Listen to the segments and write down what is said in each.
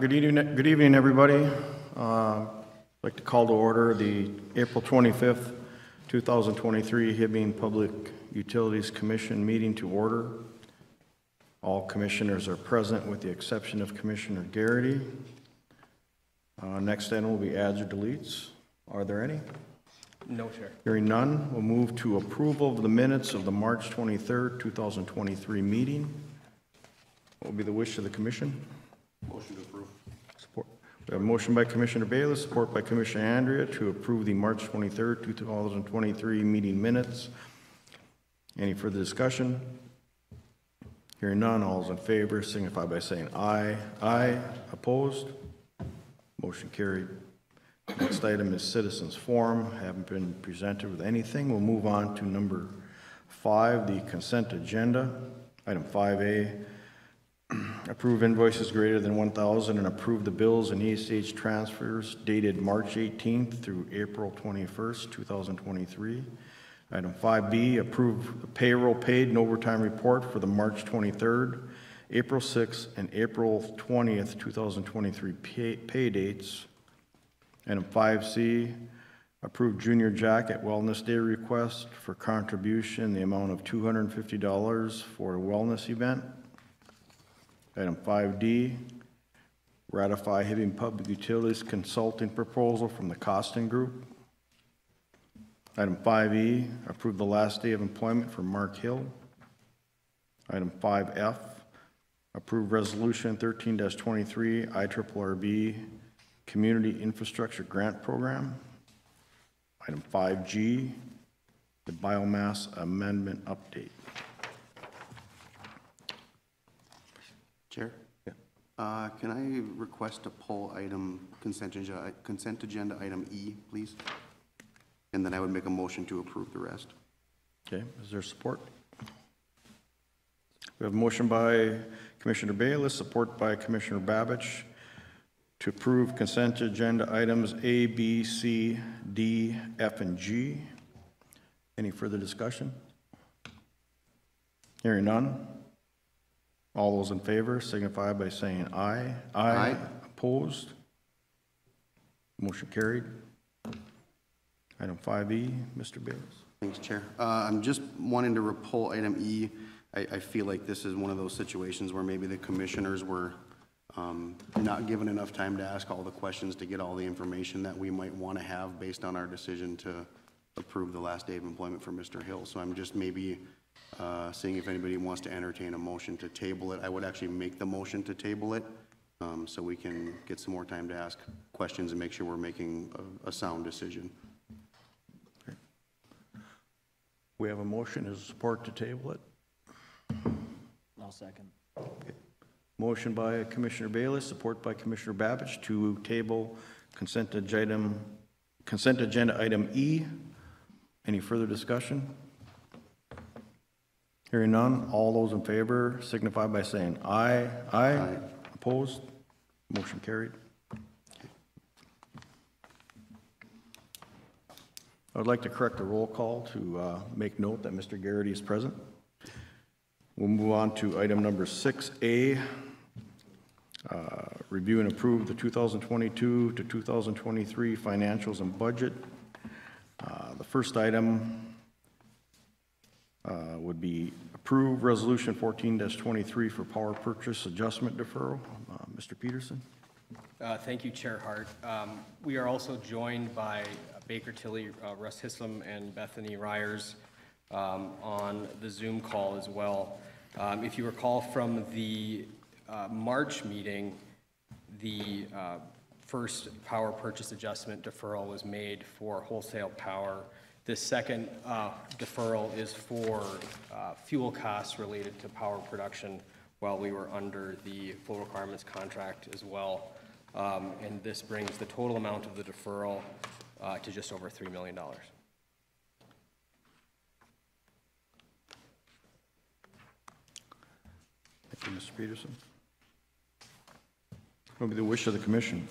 Good evening, everybody. I'd like to call to order the April 25th, 2023 Hibbing Public Utilities Commission meeting to order. All commissioners are present with the exception of Commissioner Garrity. Next item will be adds or deletes. Are there any? No, Chair. Hearing none, we'll move to approval of the minutes of the March 23rd, 2023 meeting. What will be the wish of the commission? Motion to approve. Support. We have a motion by Commissioner Bayless, support by Commissioner Andrea to approve the March 23rd, 2023 meeting minutes. Any further discussion? Hearing none, all those in favor signify by saying aye. Aye. Opposed? Motion carried. Next item is citizens forum. Haven't been presented with anything. We'll move on to number 5, the consent agenda. Item 5A. Approve invoices greater than 1,000 and approve the bills and ACH transfers dated March 18th through April 21st, 2023. Item 5B, approve the payroll paid and overtime report for the March 23rd, April 6th, and April 20th, 2023 pay dates. Item 5C, approve Junior Jack at Wellness Day request for contribution in the amount of $250 for a wellness event. Item 5D, ratify Hibbing Public Utilities consulting proposal from the Costin Group. Item 5E, approve the last day of employment for Mark Hill. Item 5F, approve resolution 13-23 IRRB Community Infrastructure Grant Program. Item 5G, the biomass amendment update. Chair? Yeah. Can I request a poll item consent agenda item E, please? And then I would make a motion to approve the rest. Okay, is there support? We have a motion by Commissioner Bayless, support by Commissioner Babich to approve consent agenda items A, B, C, D, F, and G. Any further discussion? Hearing none. All those in favor signify by saying aye. Aye. Opposed? Motion carried. Item 5E, Mr. Bayless. Thanks, Chair. I'm just wanting to pull item E. I feel like this is one of those situations where maybe the commissioners were not given enough time to ask all the questions to get all the information that we might want to have based on our decision to approve the last day of employment for Mr. Hill. So I'm just maybe seeing if anybody wants to entertain a motion to table it. I would actually make the motion to table it so we can get some more time to ask questions and make sure we're making a sound decision. Okay. We have a motion. Is support to table it? I'll second. Okay. Motion by Commissioner Bayless, support by Commissioner Babich to table consent agenda item E. Any further discussion? Hearing none, all those in favor signify by saying aye. Aye. Aye. Opposed? Motion carried. I would like to correct the roll call to make note that Mr. Garrity is present. We'll move on to item number 6A. Review and approve the 2022 to 2023 financials and budget. The first item would be approve resolution 14-23 for power purchase adjustment deferral. Mr. Peterson. Thank you, Chair Hart. We are also joined by Baker Tilly, Russ Hislam, and Bethany Ryers on the Zoom call as well. If you recall from the March meeting, the first power purchase adjustment deferral was made for wholesale power. The second deferral is for fuel costs related to power production while we were under the full requirements contract as well. And this brings the total amount of the deferral to just over $3 million. Thank you, Mr. Peterson. What will be the wish of the commission?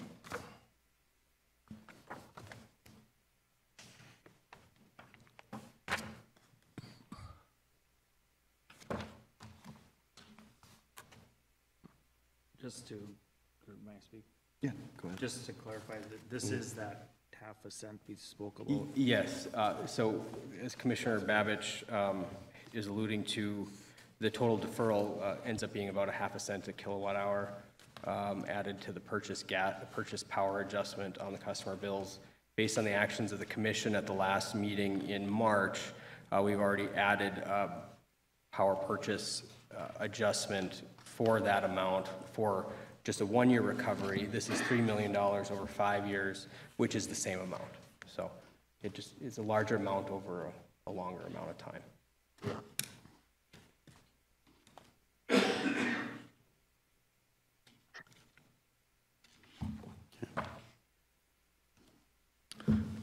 Just to my I speak? Yeah, go ahead. Just to clarify, this is that half a cent we spoke about? Yes, so as Commissioner Babich is alluding to, the total deferral ends up being about a half a cent a kilowatt hour added to the purchase power adjustment on the customer bills. Based on the actions of the commission at the last meeting in March, we've already added power purchase adjustment for that amount for just a one-year recovery. This is $3 million over 5 years, which is the same amount. So it just is a larger amount over a longer amount of time.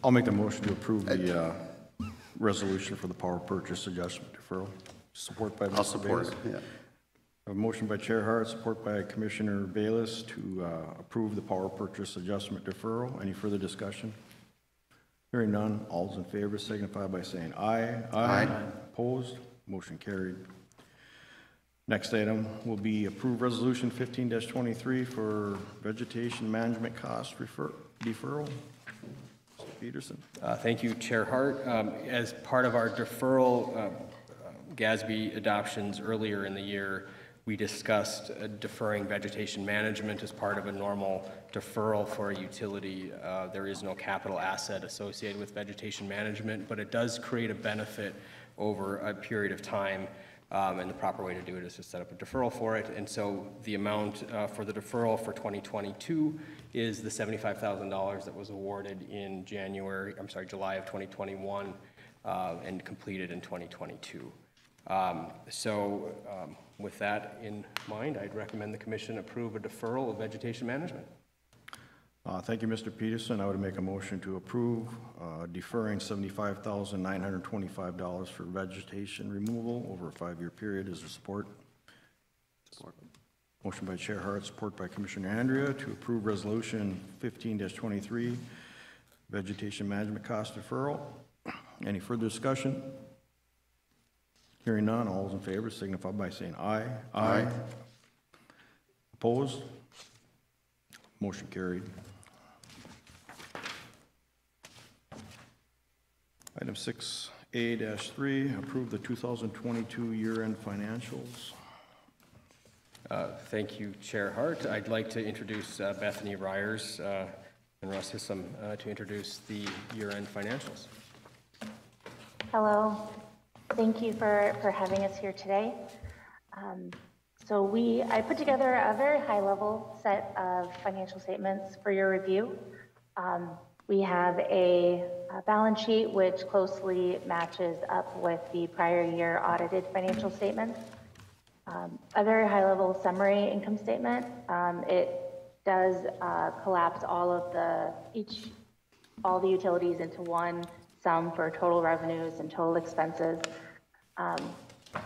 I'll make the motion to approve the resolution for the power purchase adjustment deferral. Support by Mr. I'll support Bayless. it, yeah. A motion by Chair Hart, support by Commissioner Bayless to approve the power purchase adjustment deferral. Any further discussion? Hearing none, all those in favor signify by saying aye. Aye. Opposed? Motion carried. Next item will be approve resolution 15-23 for vegetation management cost deferral. Mr. Peterson. Thank you, Chair Hart. As part of our deferral GASB adoptions earlier in the year, we discussed deferring vegetation management as part of a normal deferral for a utility. There is no capital asset associated with vegetation management, but it does create a benefit over a period of time, and the proper way to do it is to set up a deferral for it. And so the amount for the deferral for 2022 is the $75,000 that was awarded in July of 2021 and completed in 2022. With that in mind, I'd recommend the commission approve a deferral of vegetation management. Thank you, Mr. Peterson. I would make a motion to approve deferring $75,925 for vegetation removal over a 5-year period. Is there support? Support. Motion by Chair Hart, support by Commissioner Andrea to approve resolution 15-23, vegetation management cost deferral. Any further discussion? Hearing none, all those in favor signify by saying aye. Aye. Opposed? Motion carried. Item 6A-3, approve the 2022 year-end financials. Thank you, Chair Hart. I'd like to introduce Bethany Ryers and Russ Hissam to introduce the year-end financials. Hello. Thank you for having us here today. I put together a very high-level set of financial statements for your review. We have a balance sheet which closely matches up with the prior year audited financial statements. A very high-level summary income statement. It does collapse all the utilities into one sum for total revenues and total expenses,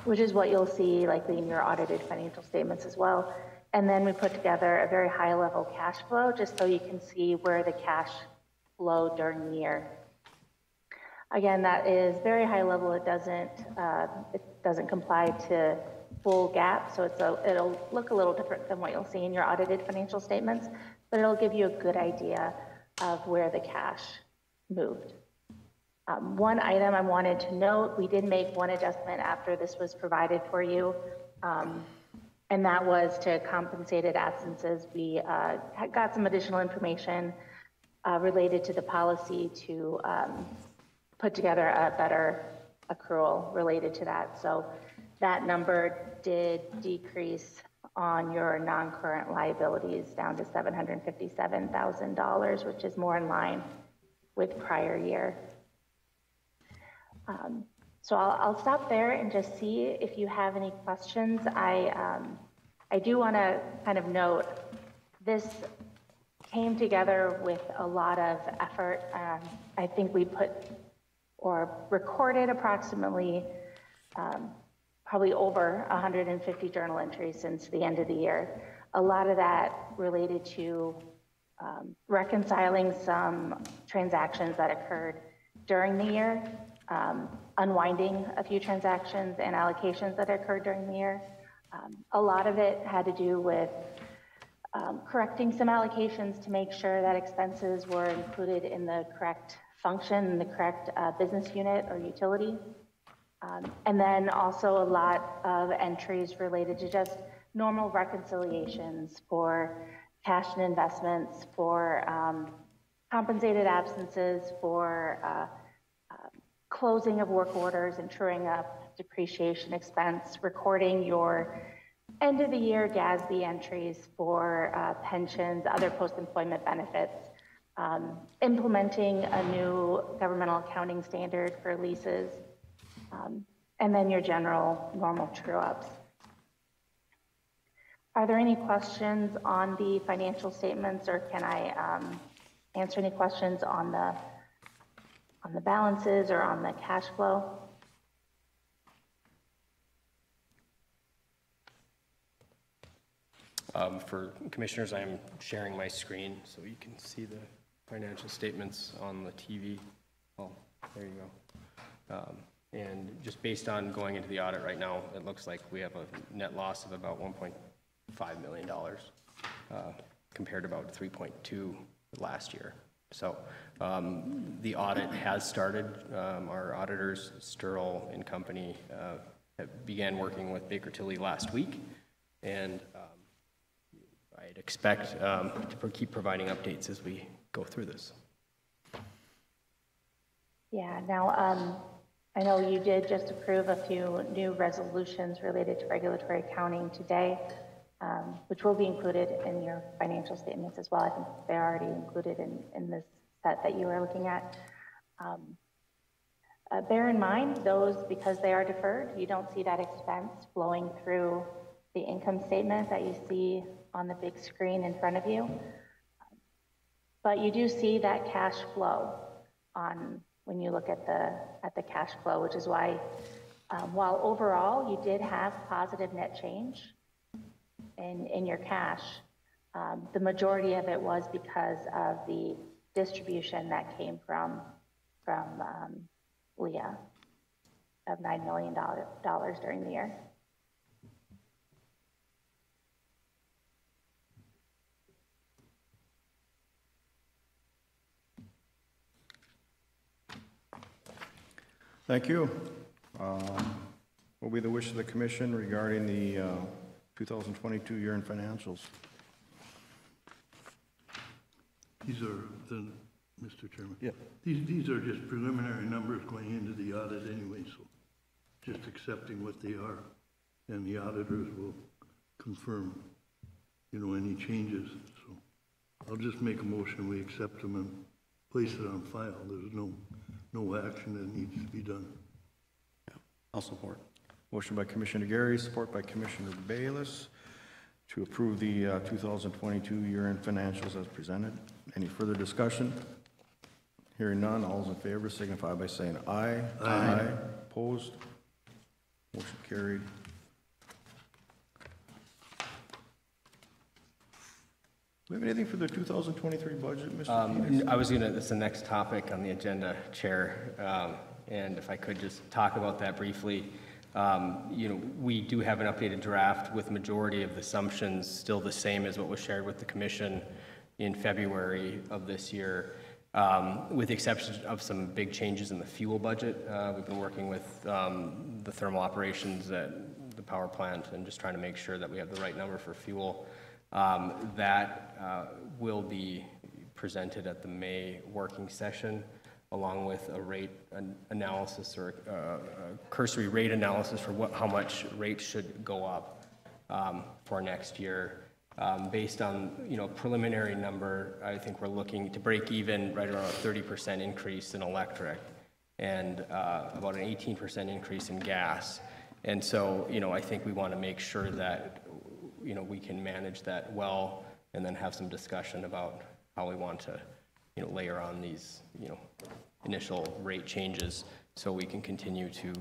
which is what you'll see likely in your audited financial statements as well. And then we put together a very high-level cash flow just so you can see where the cash flowed during the year. Again, that is very high level. It doesn't comply to full GAAP, so it'll look a little different than what you'll see in your audited financial statements, but it'll give you a good idea of where the cash moved. One item I wanted to note, we did make one adjustment after this was provided for you, and that was to compensated absences. We got some additional information related to the policy to put together a better accrual related to that. So that number did decrease on your non-current liabilities down to $757,000, which is more in line with prior year. So I'll stop there and just see if you have any questions. I do want to kind of note this came together with a lot of effort. I think we recorded approximately probably over 150 journal entries since the end of the year. A lot of that related to reconciling some transactions that occurred during the year, unwinding a few transactions and allocations that occurred during the year. A lot of it had to do with correcting some allocations to make sure that expenses were included in the correct function, the correct business unit or utility. And then also a lot of entries related to just normal reconciliations for cash and investments, for compensated absences, for closing of work orders and truing up depreciation expense, recording your end of the year GASB entries for pensions, other post-employment benefits, implementing a new governmental accounting standard for leases, and then your general normal true-ups. Are there any questions on the financial statements, or can I answer any questions on the balances or on the cash flow? For commissioners, I am sharing my screen so you can see the financial statements on the TV. Oh, there you go. And just based on going into the audit right now, it looks like we have a net loss of about $1.5 million compared to about 3.2 last year. So the audit has started. Our auditors, Sterl and Company, began working with Baker Tilly last week, and I'd expect to keep providing updates as we go through this. Yeah, now I know you did just approve a few new resolutions related to regulatory accounting today, which will be included in your financial statements as well. I think they're already included in this set that you are looking at. Bear in mind, those, because they are deferred, you don't see that expense flowing through the income statement that you see on the big screen in front of you. But you do see that cash flow on when you look at the cash flow, which is why while overall you did have positive net change in your cash, the majority of it was because of the distribution that came from Leah of $9 million during the year. Thank you. What will be the wish of the commission regarding the 2022 year-end financials? These are Mr. Chairman. Yeah. These are just preliminary numbers going into the audit anyway, so just accepting what they are, and the auditors will confirm, any changes. So I'll just make a motion, we accept them and place it on file. There's no action that needs to be done. Yeah, I'll support. Motion by Commissioner Gary, support by Commissioner Bayless to approve the 2022 year-end financials as presented. Any further discussion? Hearing none, all those in favor signify by saying aye. Aye. Opposed? Motion carried. Do we have anything for the 2023 budget, Mr. Phoenix? That's the next topic on the agenda, Chair. And if I could just talk about that briefly. We do have an updated draft with majority of the assumptions still the same as what was shared with the commission in February of this year, with the exception of some big changes in the fuel budget. We've been working with the thermal operations at the power plant and just trying to make sure that we have the right number for fuel. That will be presented at the May working session, along with a rate analysis or a cursory rate analysis for how much rates should go up for next year. Based on preliminary number, I think we're looking to break even right around a 30% increase in electric and about an 18% increase in gas. And so I think we want to make sure that we can manage that well, and then have some discussion about how we want to layer on these initial rate changes so we can continue to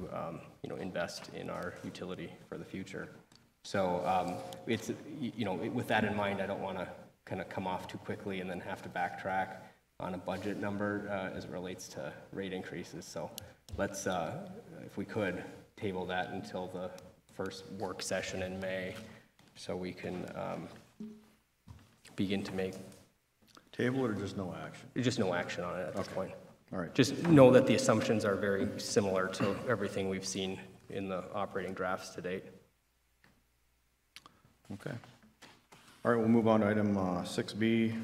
invest in our utility for the future. So it's with that in mind, I don't want to kind of come off too quickly and then have to backtrack on a budget number as it relates to rate increases. So let's, if we could, table that until the first work session in May, so we can begin to make, Table it or just no action? just no action on it at this point. All right. Just know that the assumptions are very similar to everything we've seen in the operating drafts to date. Okay. All right, we'll move on to item 6B.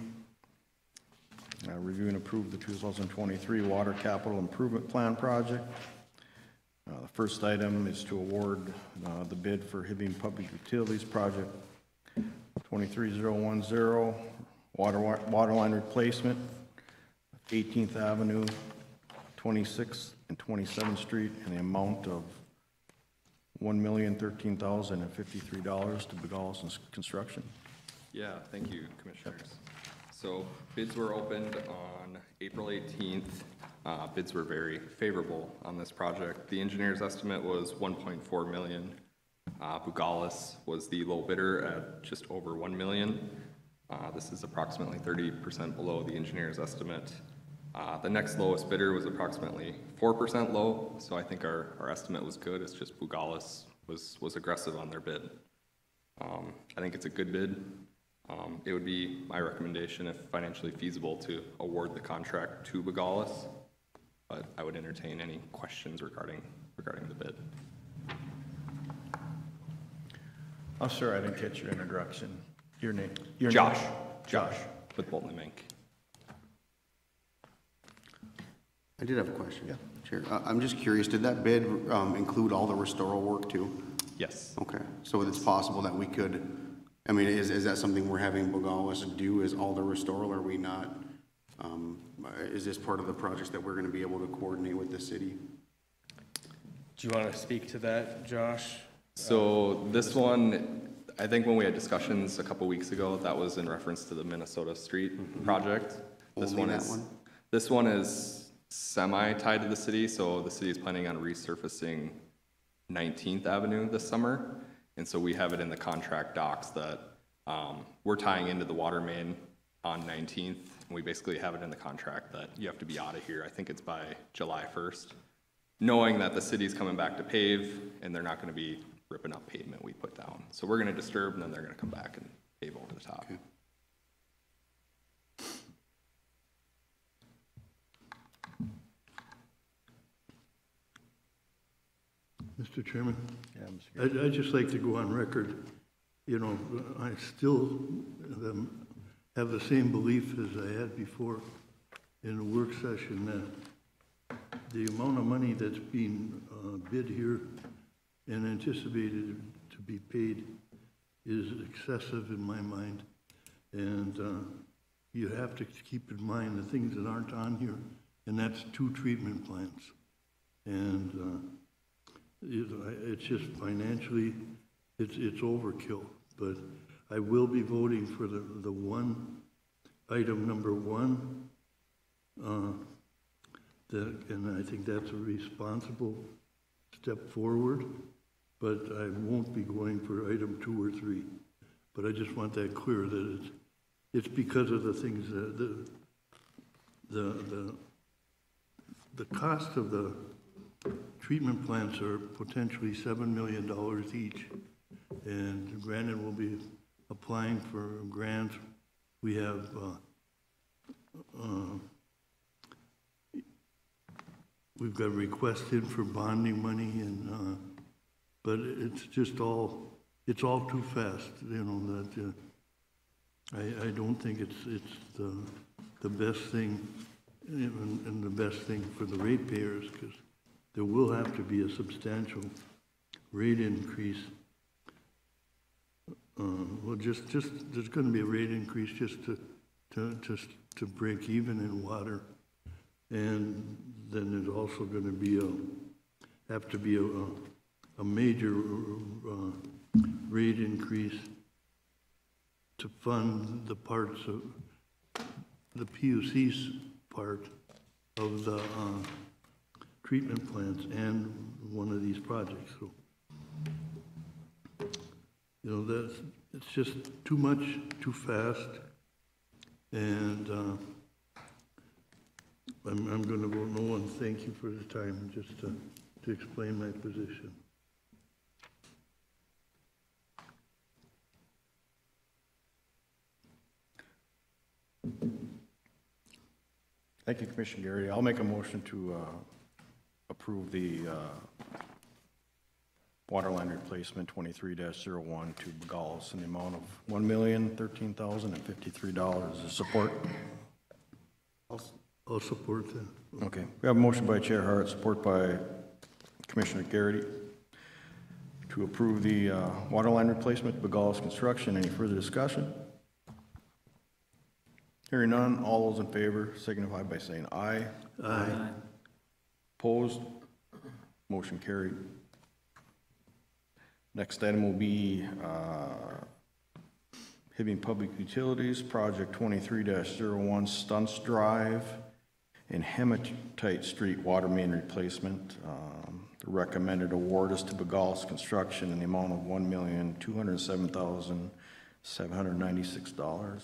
Review and approve the 2023 Water Capital Improvement Plan project. The first item is to award the bid for Hibbing Public Utilities Project 23010, water line replacement, 18th Avenue, 26th and 27th Street, in the amount of $1,013,053 to Begales Construction. Yeah, thank you, Commissioners. So bids were opened on April 18th. Bids were very favorable on this project. The engineer's estimate was $1.4 million. Begales was the low bidder at just over $1 million. This is approximately 30% below the engineer's estimate. The next lowest bidder was approximately 4% low, so I think our estimate was good. It's just Begales was aggressive on their bid. I think it's a good bid. It would be my recommendation, if financially feasible, to award the contract to Begales, but I would entertain any questions regarding the bid. Oh, sir, I didn't catch your introduction. Your name? Josh with Bolton and Mink. I did have a question. Yeah. Chair, I'm just curious, did that bid include all the restoral work too? Yes. Okay, so it's possible that we could, I mean, is that something we're having Begales do, is all the restoral, or are we not? Is this part of the projects that we're gonna be able to coordinate with the city? Do you want to speak to that, Josh? So this one, I think when we had discussions a couple weeks ago, that was in reference to the Minnesota Street project. Only that one? This one is semi-tied to the city, so the city is planning on resurfacing 19th Avenue this summer. And so we have it in the contract docs that we're tying into the water main on 19th. And we basically have it in the contract that you have to be out of here. I think it's by July 1st. Knowing that the city's coming back to pave and they're not going to be ripping up pavement we put down. So we're going to disturb and then they're going to come back and pave over the top. Okay. Mr. Chairman, Yeah, Mr. Gary. I'd just like to go on record, you know, I still have the same belief as I had before in the work session, that the amount of money that's being bid here and anticipated to be paid is excessive in my mind. And you have to keep in mind the things that aren't on here, and that's 2 treatment plants. And it's just financially, it's overkill. But I will be voting for the one, item number 1. And I think that's a responsible step forward, but I won't be going for item 2 or 3. But I just want that clear, that it's because of the things that the cost of the treatment plants are potentially $7 million each. And granted, we'll be applying for grants. We have we've got requests in for bonding money, and but it's just all, it's all too fast, you know, that I don't think it's the best thing, and the best thing for the ratepayers, because there will have to be a substantial rate increase. Well, just there's going to be a rate increase just to break even in water, and then there's also going to be have to be a major rate increase to fund the parts of the PUC's part of the treatment plants and one of these projects. So, you know, it's just too much, too fast, and I'm going to vote no, and thank you for the time just to explain my position. Thank you, Commissioner Garrity. I'll make a motion to approve the water line replacement 23-01 to Begals in the amount of $1,013,053. Is support? I'll support that. Okay. We have a motion by Chair Hart, support by Commissioner Garrity to approve the water line replacement to Begals Construction. Any further discussion? Hearing none, all those in favor signify by saying aye. Aye. Opposed? Motion carried. Next item will be Hibbing Public Utilities, Project 23-01 Stunts Drive and Hematite Street Water Main Replacement. The recommended award is to Begals Construction in the amount of $1,207,796.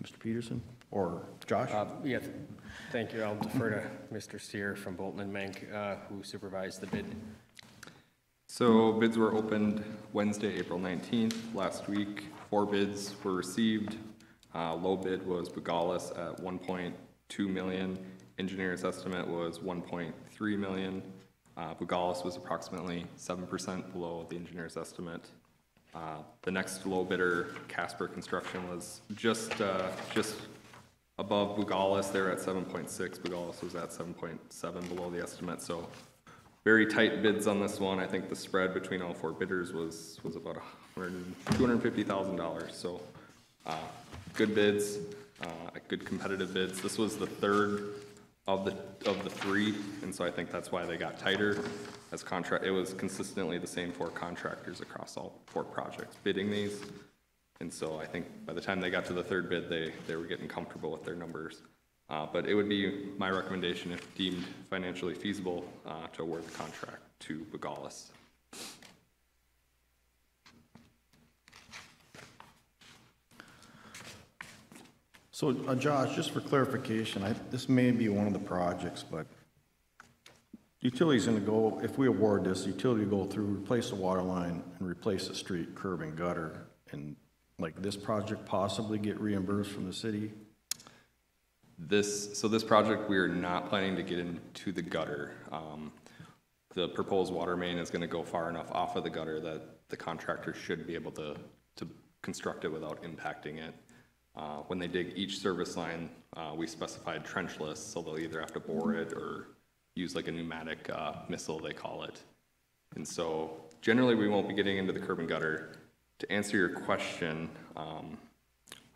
Mr. Peterson or Josh? Yeah, thank you. I'll defer to Mr. Sear from Bolton and Mank, who supervised the bid. So bids were opened Wednesday, April 19th. Last week, 4 bids were received. Low bid was Begals at 1.2 million. Engineer's estimate was 1.3 million. Begals was approximately 7% below the engineer's estimate. The next low bidder, Casper Construction, was just above Begals. They were at 7.6. Begals was at 7.7 below the estimate. So very tight bids on this one. I think the spread between all 4 bidders was about $250,000. So good bids, good competitive bids. This was the third of the 3, and so I think that's why they got tighter. As it was consistently the same 4 contractors across all 4 projects bidding these, and so I think by the time they got to the 3rd bid, they were getting comfortable with their numbers. But it would be my recommendation, if deemed financially feasible, to award the contract to Begals. So, Josh, just for clarification, this may be one of the projects, but utility's gonna go, if we award this, utility go through, replace the water line and replace the street, curb and gutter, and like this project possibly get reimbursed from the city? This project, we are not planning to get into the gutter. The proposed water main is gonna go far enough off of the gutter that the contractor should be able to construct it without impacting it. When they dig each service line, we specified trenchless, so they'll either have to bore it or use like a pneumatic missile, they call it. And so generally we won't be getting into the curb and gutter. To answer your question,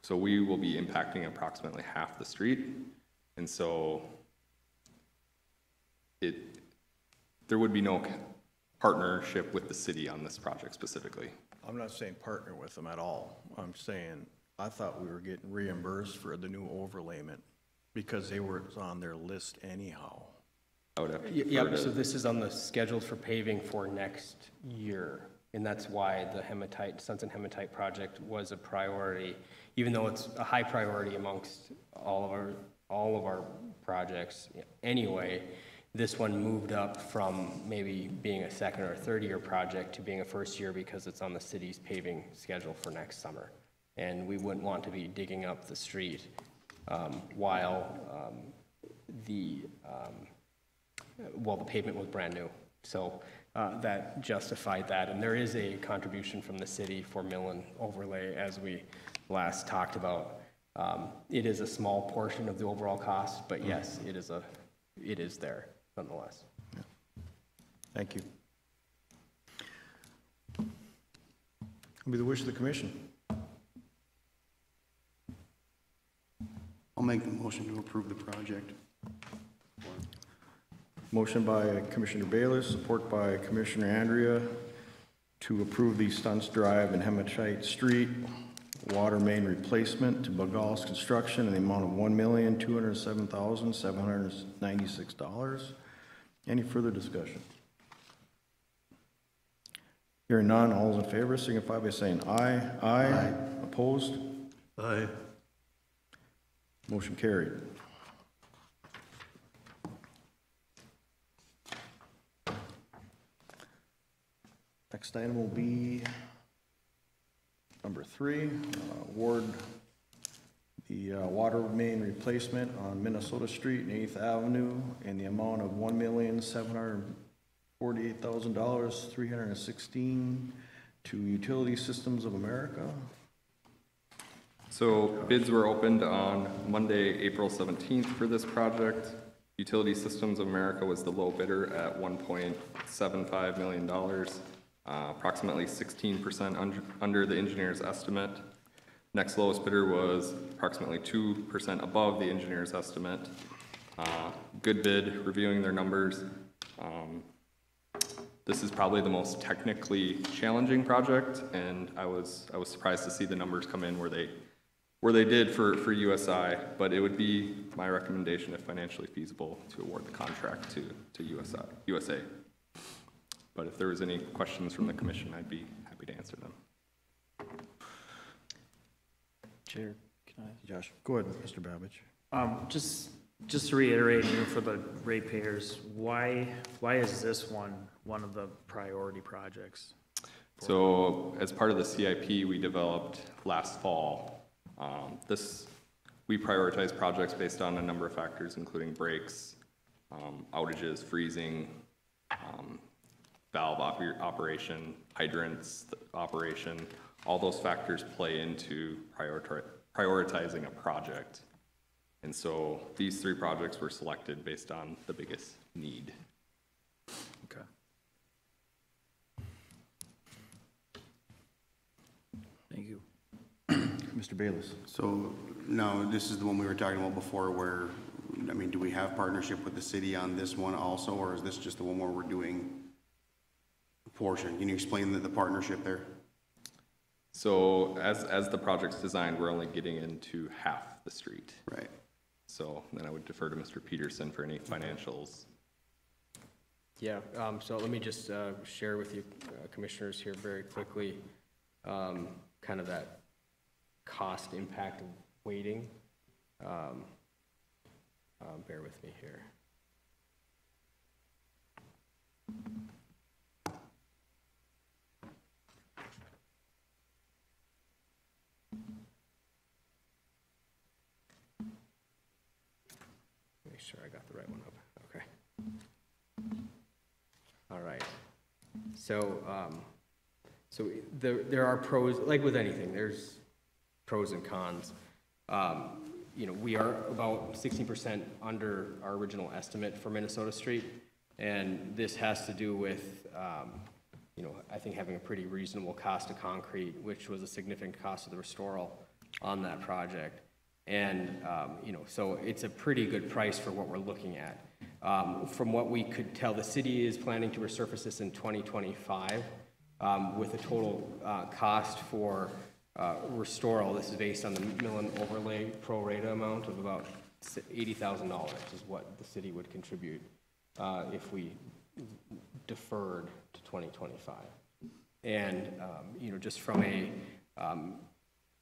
so we will be impacting approximately half the street. And so there would be no partnership with the city on this project specifically. I'm not saying partner with them at all. I'm saying, I thought we were getting reimbursed for the new overlayment because they were on their list anyhow. I would have to Yep, defer to- so this is on the schedule for paving for next year. And that's why the Sons and Hematite project was a priority, even though it's a high priority amongst all of our projects anyway. This one moved up from maybe being a 2nd or 3rd year project to being a 1st year because it's on the city's paving schedule for next summer. And we wouldn't want to be digging up the street while the pavement was brand new. So that justified that. And there is a contribution from the city for mill and overlay, as we last talked about. It is a small portion of the overall cost, but yes, it is there nonetheless. Yeah. Thank you. It'll be the wish of the commission. I'll make the motion to approve the project. Motion by Commissioner Bayless, support by Commissioner Andrea to approve the Stunts Drive and Hematite Street water main replacement to Begals Construction in the amount of $1,207,796. Any further discussion? Hearing none, all those in favor signify by saying aye. Aye. Opposed? Aye. Motion carried. Next item will be number 3, award the the water main replacement on Minnesota Street and 8th Avenue in the amount of $1,748,000, 316 to Utility Systems of America. So bids were opened on Monday, April 17th for this project. Utility Systems of America was the low bidder at $1.75 million, approximately 16% under the engineer's estimate. Next lowest bidder was approximately 2% above the engineer's estimate. Good bid, reviewing their numbers. This is probably the most technically challenging project, and I was surprised to see the numbers come in where they did for USI, but it would be my recommendation, if financially feasible, to award the contract to USA. But if there was any questions from the commission, I'd be happy to answer them. Chair, can I? Josh, go ahead, Mr. Babbage. Just to reiterate here for the ratepayers, why is this one of the priority projects? So as part of the CIP we developed last fall, we prioritize projects based on a number of factors, including breaks, outages, freezing, valve operation, hydrants operation. All those factors play into prioritizing a project. And so these 3 projects were selected based on the biggest need. Okay. Thank you. Mr. Bayless. So, no, this is the one we were talking about before where, I mean, do we have partnership with the city on this one also, or is this just the one where we're doing a portion? Can you explain the partnership there? So as the project's designed, we're only getting into half the street. Right. So then I would defer to Mr. Peterson for any financials. Yeah, so let me just share with you, commissioners, here very quickly, kind of that cost impact of waiting. Bear with me here. Make sure I got the right one up. Okay. All right. So, there are pros, like with anything, there's pros and cons. You know, we are about 16% under our original estimate for Minnesota Street, and this has to do with, you know, I think having a pretty reasonable cost of concrete, which was a significant cost of the restoral on that project. And, you know, so it's a pretty good price for what we're looking at. From what we could tell, the city is planning to resurface this in 2025 with a total cost for restoral. This is based on the mill and overlay pro rata amount of about $80,000 is what the city would contribute if we deferred to 2025. And, you know, just from a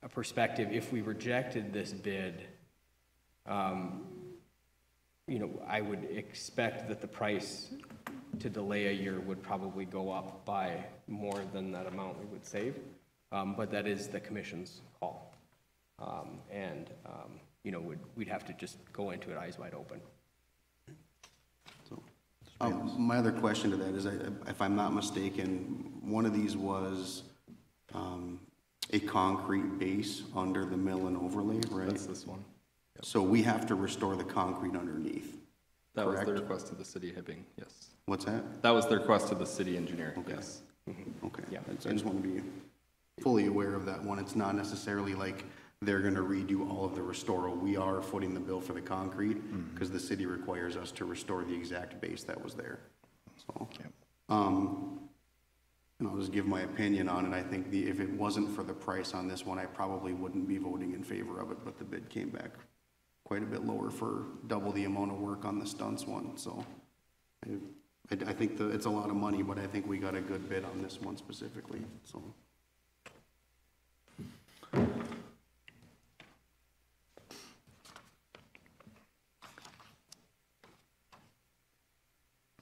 perspective, if we rejected this bid, you know, I would expect that the price to delay a year would probably go up by more than that amount we would save. But that is the commission's call. And, you know, we'd have to just go into it eyes wide open. So, my other question to that is, if I'm not mistaken, one of these was a concrete base under the mill and overlay, right? That's this one. Yep. So we have to restore the concrete underneath. That correct? was the request of the city Hibbing, yes. What's that? That was the request of the city engineer, Okay. yes. Okay. Yeah. I just want to be fully aware of that one. It's not necessarily like they're going to redo all of the restoral. We are footing the bill for the concrete because the city requires us to restore the exact base that was there. So, and I'll just give my opinion on it. I think if it wasn't for the price on this one, I probably wouldn't be voting in favor of it, but the bid came back quite a bit lower for double the amount of work on the stunts one. So I think it's a lot of money, but I think we got a good bid on this one specifically, so.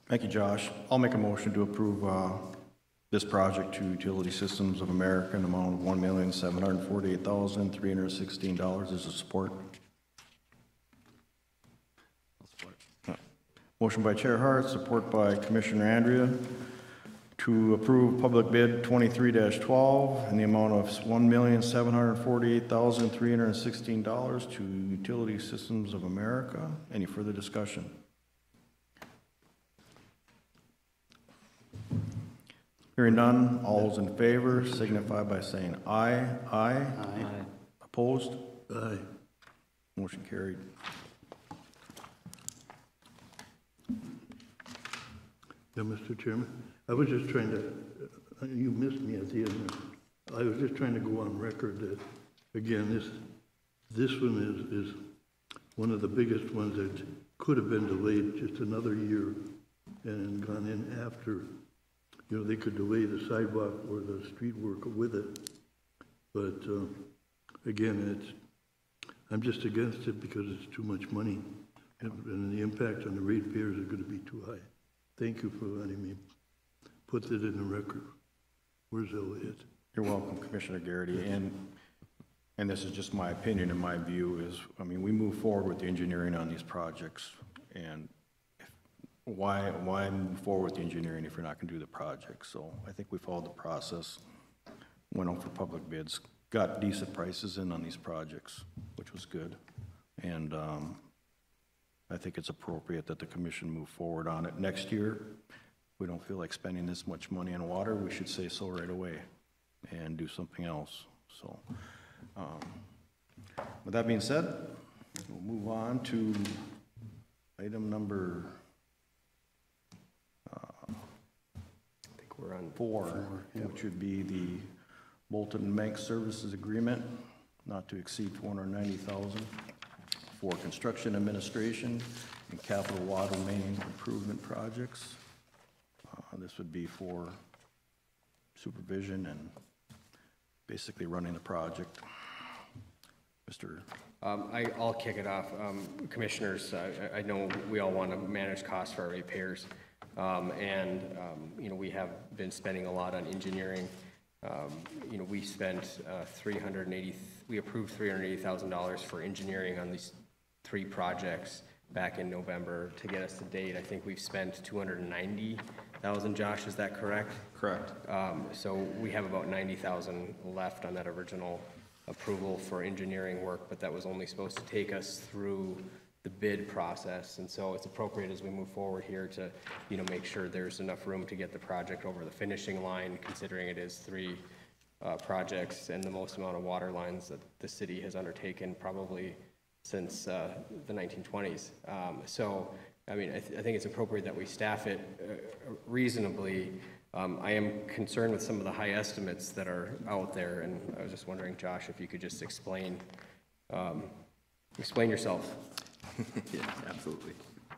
Thank you, Josh. I'll make a motion to approve this project to Utility Systems of America in the amount of $1,748,316. Is there support? Motion by Chair Hart, support by Commissioner Andrea to approve public bid 23-12 in the amount of $1,748,316 to Utility Systems of America. Any further discussion? Hearing none, all those in favor signify by saying aye. Aye. Opposed? Aye. Motion carried. Yeah, Mr. Chairman, I was just trying to, you missed me at the end. I was just trying to go on record that, again, this one is one of the biggest ones that could have been delayed just another year and gone in after. You know, they could delay the sidewalk or the street work with it. But again, I'm just against it because it's too much money. And the impact on the ratepayers are going to be too high. Thank you for letting me put it in the record. Where's Elliot? You're welcome, Commissioner Garrity. And this is just my opinion and my view is, I mean, we move forward with the engineering on these projects. And why move forward with the engineering if you're not going to do the project? So I think we followed the process, went out for public bids, got decent prices in on these projects, which was good. And I think it's appropriate that the commission move forward on it. Next year, we don't feel like spending this much money on water, we should say so right away and do something else. So with that being said, we'll move on to item number I think we're on 4, which would be the Bolton and Manx Services Agreement, not to exceed $490,000 for construction administration and capital water main improvement projects. This would be for supervision and basically running the project. Mr. I'll kick it off. Commissioners, I know we all want to manage costs for our ratepayers. You know, we have been spending a lot on engineering. You know, we spent we approved $380,000 for engineering on these 3 projects back in November to get us to date. I think we've spent $290,000, Josh, is that correct? Correct. So we have about $90,000 left on that original approval for engineering work, but that was only supposed to take us through the bid process. And so it's appropriate as we move forward here to, you know, make sure there's enough room to get the project over the finishing line, considering it is 3 projects and the most amount of water lines that the city has undertaken probably since the 1920s. So, I mean, I think it's appropriate that we staff it reasonably. I am concerned with some of the high estimates that are out there, and I was just wondering, Josh, if you could just explain yourself. Yeah, absolutely.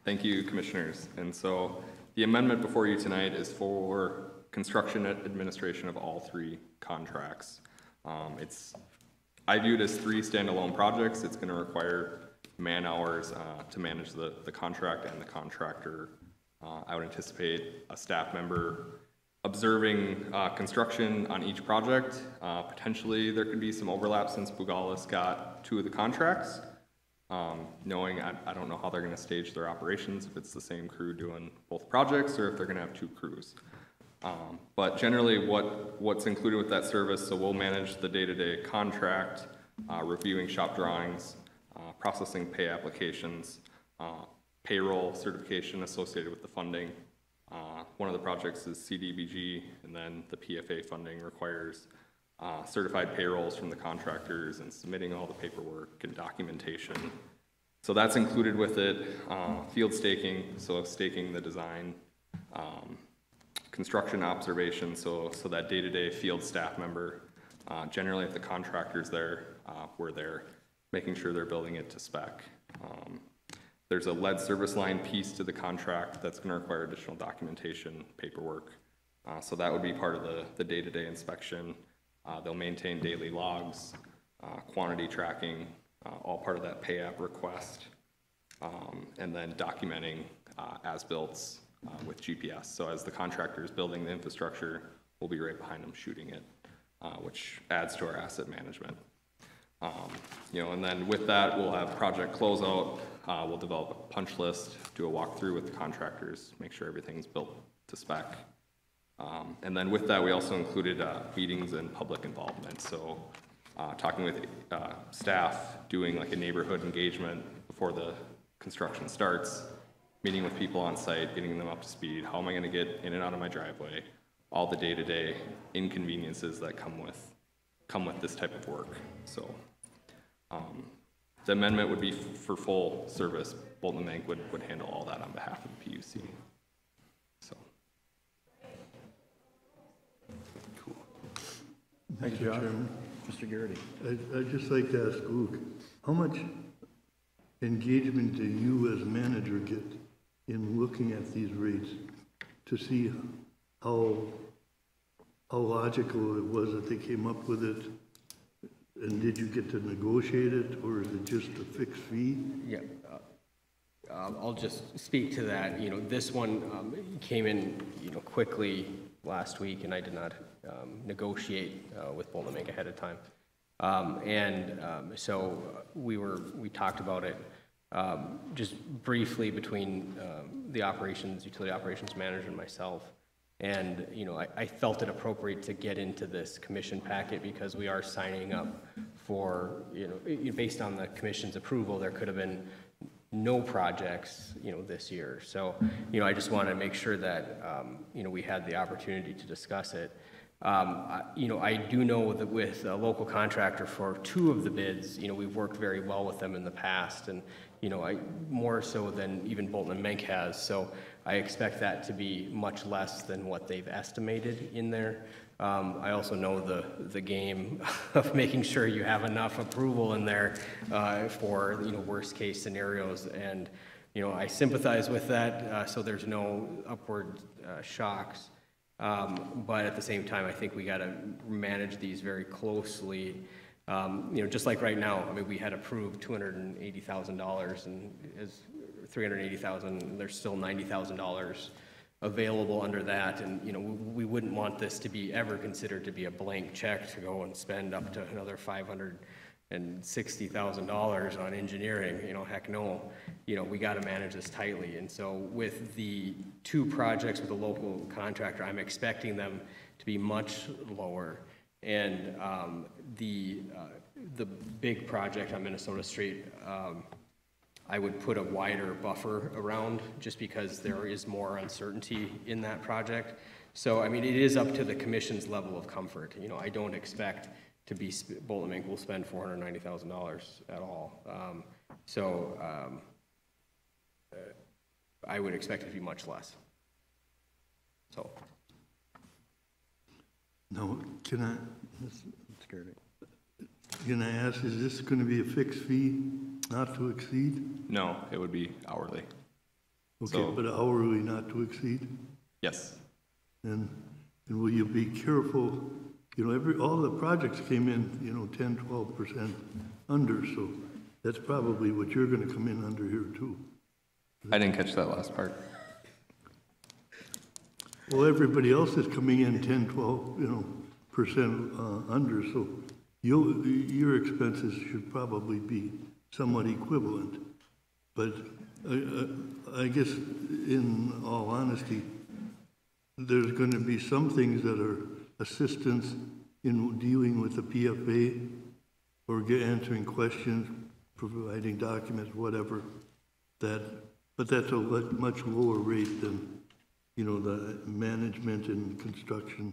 Thank you, commissioners. And so the amendment before you tonight is for construction administration of all 3 contracts. I view it as 3 standalone projects. It's going to require man hours to manage the contract and the contractor. I would anticipate a staff member observing construction on each project. Potentially there could be some overlap since Bugalis got 2 of the contracts. Knowing I don't know how they're going to stage their operations, if it's the same crew doing both projects or if they're going to have 2 crews. But generally what's included with that service, so we'll manage the day-to-day contract, reviewing shop drawings, processing pay applications, payroll certification associated with the funding. One of the projects is CDBG, and then the PFA funding requires certified payrolls from the contractors and submitting all the paperwork and documentation. So that's included with it. Field staking, so staking the design, construction observation, so that day-to-day field staff member, generally if the contractor's there, we're there, making sure they're building it to spec. There's a lead service line piece to the contract that's going to require additional documentation, paperwork. So that would be part of the day-to-day inspection. They'll maintain daily logs, quantity tracking, all part of that pay app request, and then documenting as-builts with GPS. So as the contractor is building the infrastructure, we'll be right behind them shooting it, which adds to our asset management. And then with that, we'll have project closeout. We'll develop a punch list, do a walkthrough with the contractors, make sure everything's built to spec. And then with that, we also included meetings and public involvement. So talking with staff, doing like a neighborhood engagement before the construction starts, meeting with people on site, getting them up to speed. How am I going to get in and out of my driveway? All the day-to-day inconveniences that come with this type of work. So the amendment would be for full service. Bolton and Mank would handle all that on behalf of the PUC. So. Thank you, John. Mr. Garrity. I'd just like to ask Luke, how much engagement do you as manager get in looking at these rates to see how logical it was that they came up with it? And did you get to negotiate it, or is it just a fixed fee? Yeah, I'll just speak to that. This one came in, quickly last week, and I did not negotiate with Bolton and Mank ahead of time. So we talked about it just briefly between the utility operations manager and myself. And, I felt it appropriate to get into this commission packet because we are signing up for, based on the commission's approval, there could have been no projects, this year. So, I just want to make sure that, we had the opportunity to discuss it. I do know that with a local contractor for 2 of the bids, we've worked very well with them in the past, and more so than even Bolton and Mank has. So I expect that to be much less than what they've estimated in there. I also know the game of making sure you have enough approval in there for worst case scenarios, and I sympathize with that. So there's no upward shocks. But at the same time, I think we got to manage these very closely. Just like right now, we had approved $280,000 and as $380,000, there's still $90,000 available under that. And, we wouldn't want this to be ever considered to be a blank check to go and spend up to another $560,000 on engineering. Heck no. We got to manage this tightly. And so with the 2 projects with a local contractor, I'm expecting them to be much lower. And the big project on Minnesota Street, I would put a wider buffer around just because there is more uncertainty in that project. So, it is up to the commission's level of comfort. I don't expect to be, Bolton and Mank will spend $490,000 at all. I would expect it to be much less. So. No, can I ask, is this going to be a fixed fee, not to exceed? No, it would be hourly. Okay, So- but hourly not to exceed? Yes. And will you be careful, all the projects came in, 10, 12% under, so that's probably what you're going to come in under here too. I didn't catch that last part. Well, everybody else is coming in 10, 12, percent under, so your expenses should probably be somewhat equivalent. But I guess in all honesty, there's going to be some things that are assistance in dealing with the PFA or answering questions, providing documents, whatever, but that's a much lower rate than, the management and construction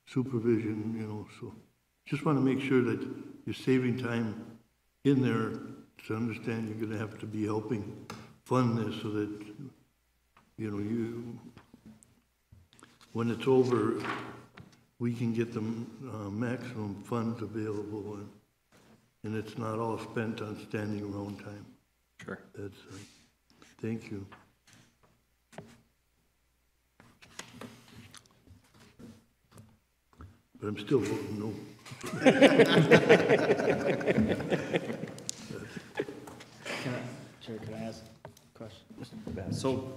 supervision, so just want to make sure that you're saving time in there to understand you're going to have to be helping fund this so that, when it's over, we can get the maximum funds available and it's not all spent on standing around time. Sure. That's, thank you. But I'm still voting no. Chair, can I ask a question? So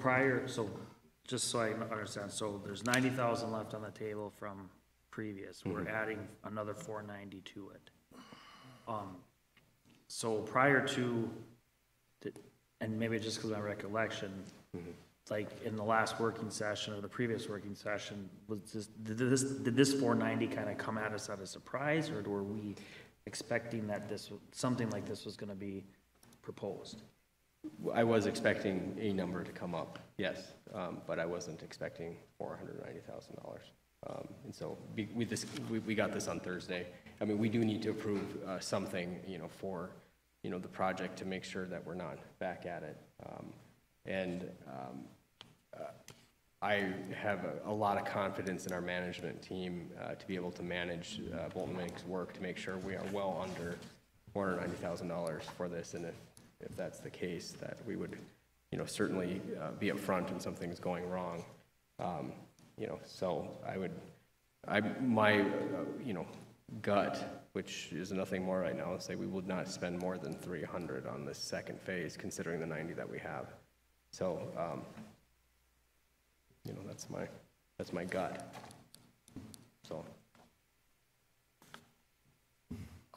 just so I understand, so there's 90,000 left on the table from previous, we're adding another 490 to it. So prior to, and maybe just because of my recollection, like in the last working session or the previous working session, did this 490 kind of come at us at a surprise, or were we expecting that something like this was going to be proposed? I was expecting a number to come up, yes, but I wasn't expecting $490,000. And so we got this on Thursday. I mean, we do need to approve something, for, the project to make sure that we're not back at it. I have a lot of confidence in our management team to be able to manage Bolton Link's work to make sure we are well under $490,000 for this. And if that's the case, that we would, certainly be upfront when something's going wrong. So my gut, which is nothing more right now, say we would not spend more than 300 on this second phase, considering the 90 that we have. So, that's my gut. So.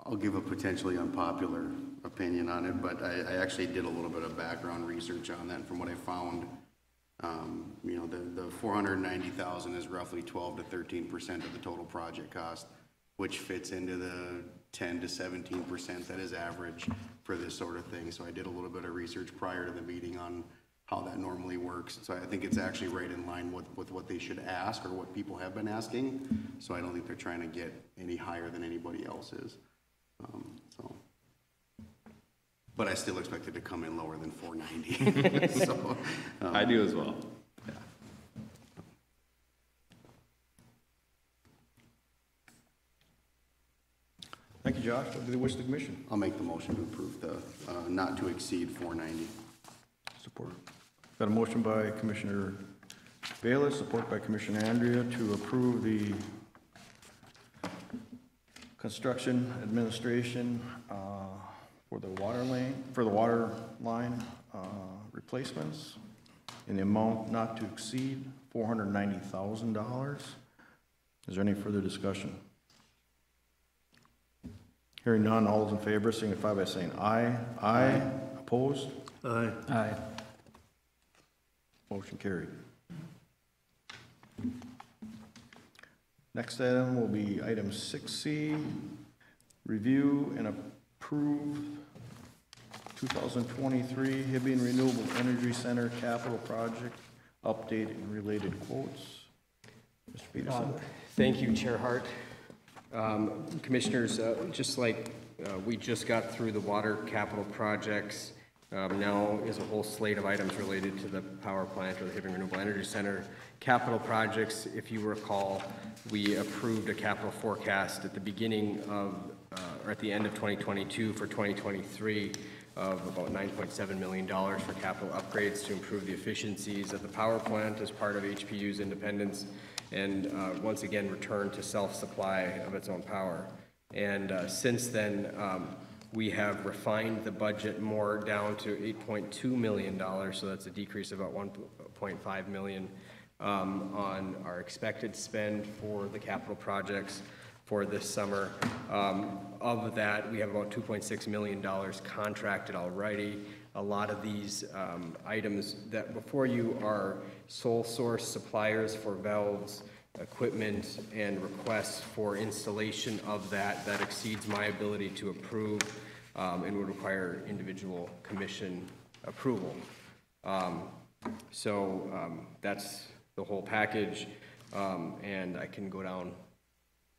I'll give a potentially unpopular opinion on it, but I actually did a little bit of background research on that. From what I found, the 490,000 is roughly 12 to 13% of the total project cost, which fits into the 10 to 17% that is average for this sort of thing. So I did a little bit of research prior to the meeting on how that normally works. So I think it's actually right in line with what they should ask or what people have been asking. So I don't think they're trying to get any higher than anybody else is. But I still expect it to come in lower than 490. So, I do as well. yeah. Thank you, Josh. What do the wish of the commission? I'll make the motion to approve the not to exceed 490. Support. Got a motion by Commissioner Bayless, support by Commissioner Andrea to approve the construction administration for the water line replacements in the amount not to exceed $490,000. Is there any further discussion? Hearing none, all those in favor signify by saying aye. Aye. Opposed? Aye. Aye. Motion carried. Next item will be item 6C, review and approve 2023 Hibbing Renewable Energy Center capital project update and related quotes. Mr. Peterson. Thank you, Chair Hart. Commissioners, just like we just got through the water capital projects, now is a whole slate of items related to the power plant or the Hibbing Renewable Energy Center capital projects. If you recall, we approved a capital forecast at the beginning of, or at the end of 2022 for 2023 of about $9.7 million for capital upgrades to improve the efficiencies of the power plant as part of HPU's independence and once again return to self-supply of its own power. And since then, we have refined the budget more down to $8.2 million, so that's a decrease of about $1.5 million on our expected spend for the capital projects for this summer. Of that, we have about $2.6 million contracted already. A lot of these items that before you are sole source suppliers for valves, equipment, and requests for installation of that exceeds my ability to approve and would require individual commission approval. That's the whole package, and I can go down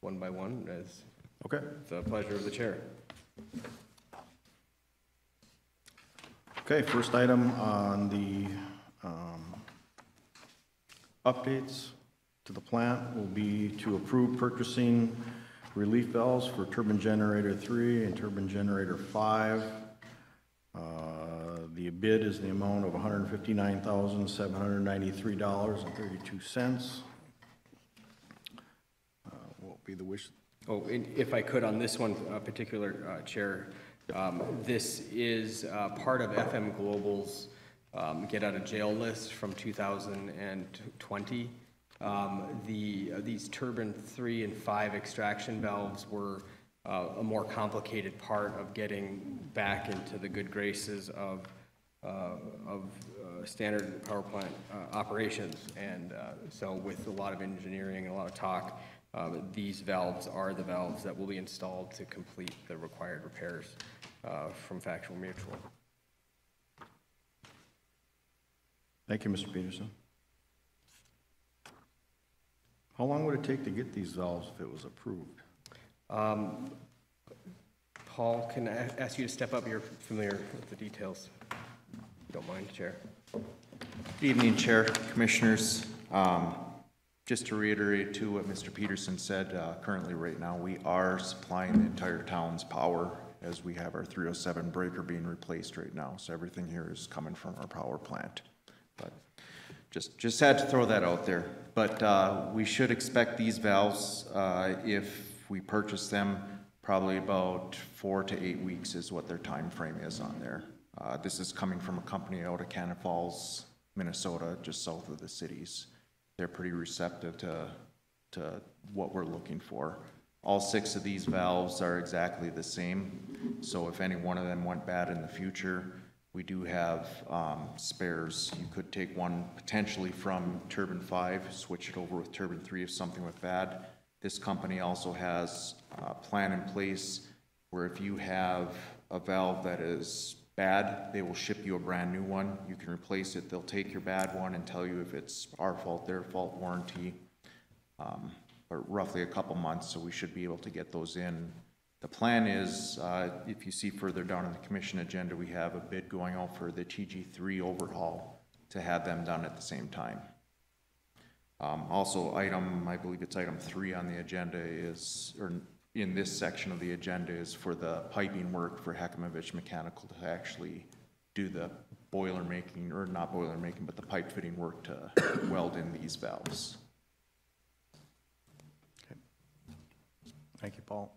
one by one as Okay. the pleasure of the chair. Okay, first item on the updates to the plant will be to approve purchasing relief valves for turbine generator 3 and turbine generator 5. The bid is the amount of $159,793.32. What will be the wish? Oh, and if I could, on this one particular, Chair, this is part of FM Global's get out of jail list from 2020. These turbine 3 and 5 extraction valves were a more complicated part of getting back into the good graces of standard power plant operations. And so with a lot of engineering and a lot of talk, these valves are the valves that will be installed to complete the required repairs from Factual Mutual. Thank you, Mr. Peterson. How long would it take to get these valves if it was approved? Paul, can I ask you to step up? You're familiar with the details. If you don't mind, Chair. Good evening, Chair, Commissioners. Just to reiterate too what Mr. Peterson said, currently right now we are supplying the entire town's power as we have our 307 breaker being replaced right now. So everything here is coming from our power plant. But just had to throw that out there. But we should expect these valves, if we purchase them, probably about 4 to 8 weeks is what their time frame is on there. This is coming from a company out of Cannon Falls, Minnesota, just south of the cities. They're pretty receptive to what we're looking for. All 6 of these valves are exactly the same. So if any one of them went bad in the future, we do have spares. You could take one potentially from turbine 5, switch it over with turbine 3 if something went bad. This company also has a plan in place where if you have a valve that is bad, they will ship you a brand new one. You can replace it. They'll take your bad one and tell you if it's our fault, their fault, warranty. But roughly a couple months, so we should be able to get those in. The plan is, if you see further down in the commission agenda, we have a bid going out for the TG3 overhaul to have them done at the same time. Also I believe it's item 3 on the agenda is, or in this section of the agenda is for the piping work for Heckmovich Mechanical to actually do the boiler making, or not boiler making, but the pipe fitting work to weld in these valves. Okay. Thank you, Paul.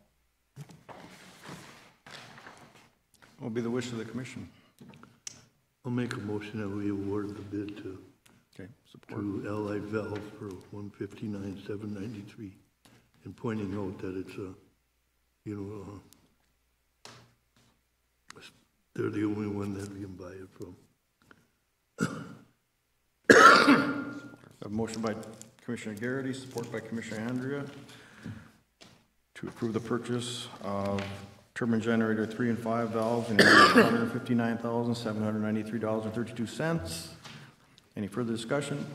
What will be the wish of the commission? I'll make a motion that we award the bid to Support. Allied Valve for $159,793, and pointing out that it's they're the only one that we can buy it from. A motion by Commissioner Garrity, support by Commissioner Andrea, to approve the purchase of turbine generator 3 and 5 valves in the amount of $159,793.32. Any further discussion?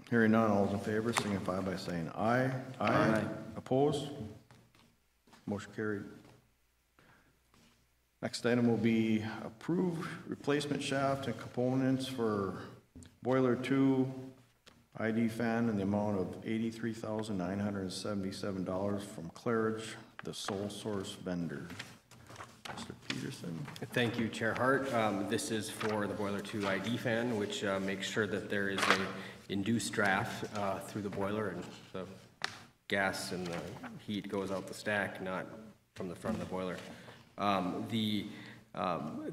Hearing none, all those in favor signify by saying aye. Aye. Opposed? Motion carried. Next item will be approved replacement shaft and components for boiler 2 ID fan in the amount of $83,977 from Claridge, the sole source vendor. Mr. Peterson. Thank you, Chair Hart. This is for the boiler 2 ID fan, which makes sure that there is a induced draft through the boiler, and the gas and the heat goes out the stack, not from the front of the boiler.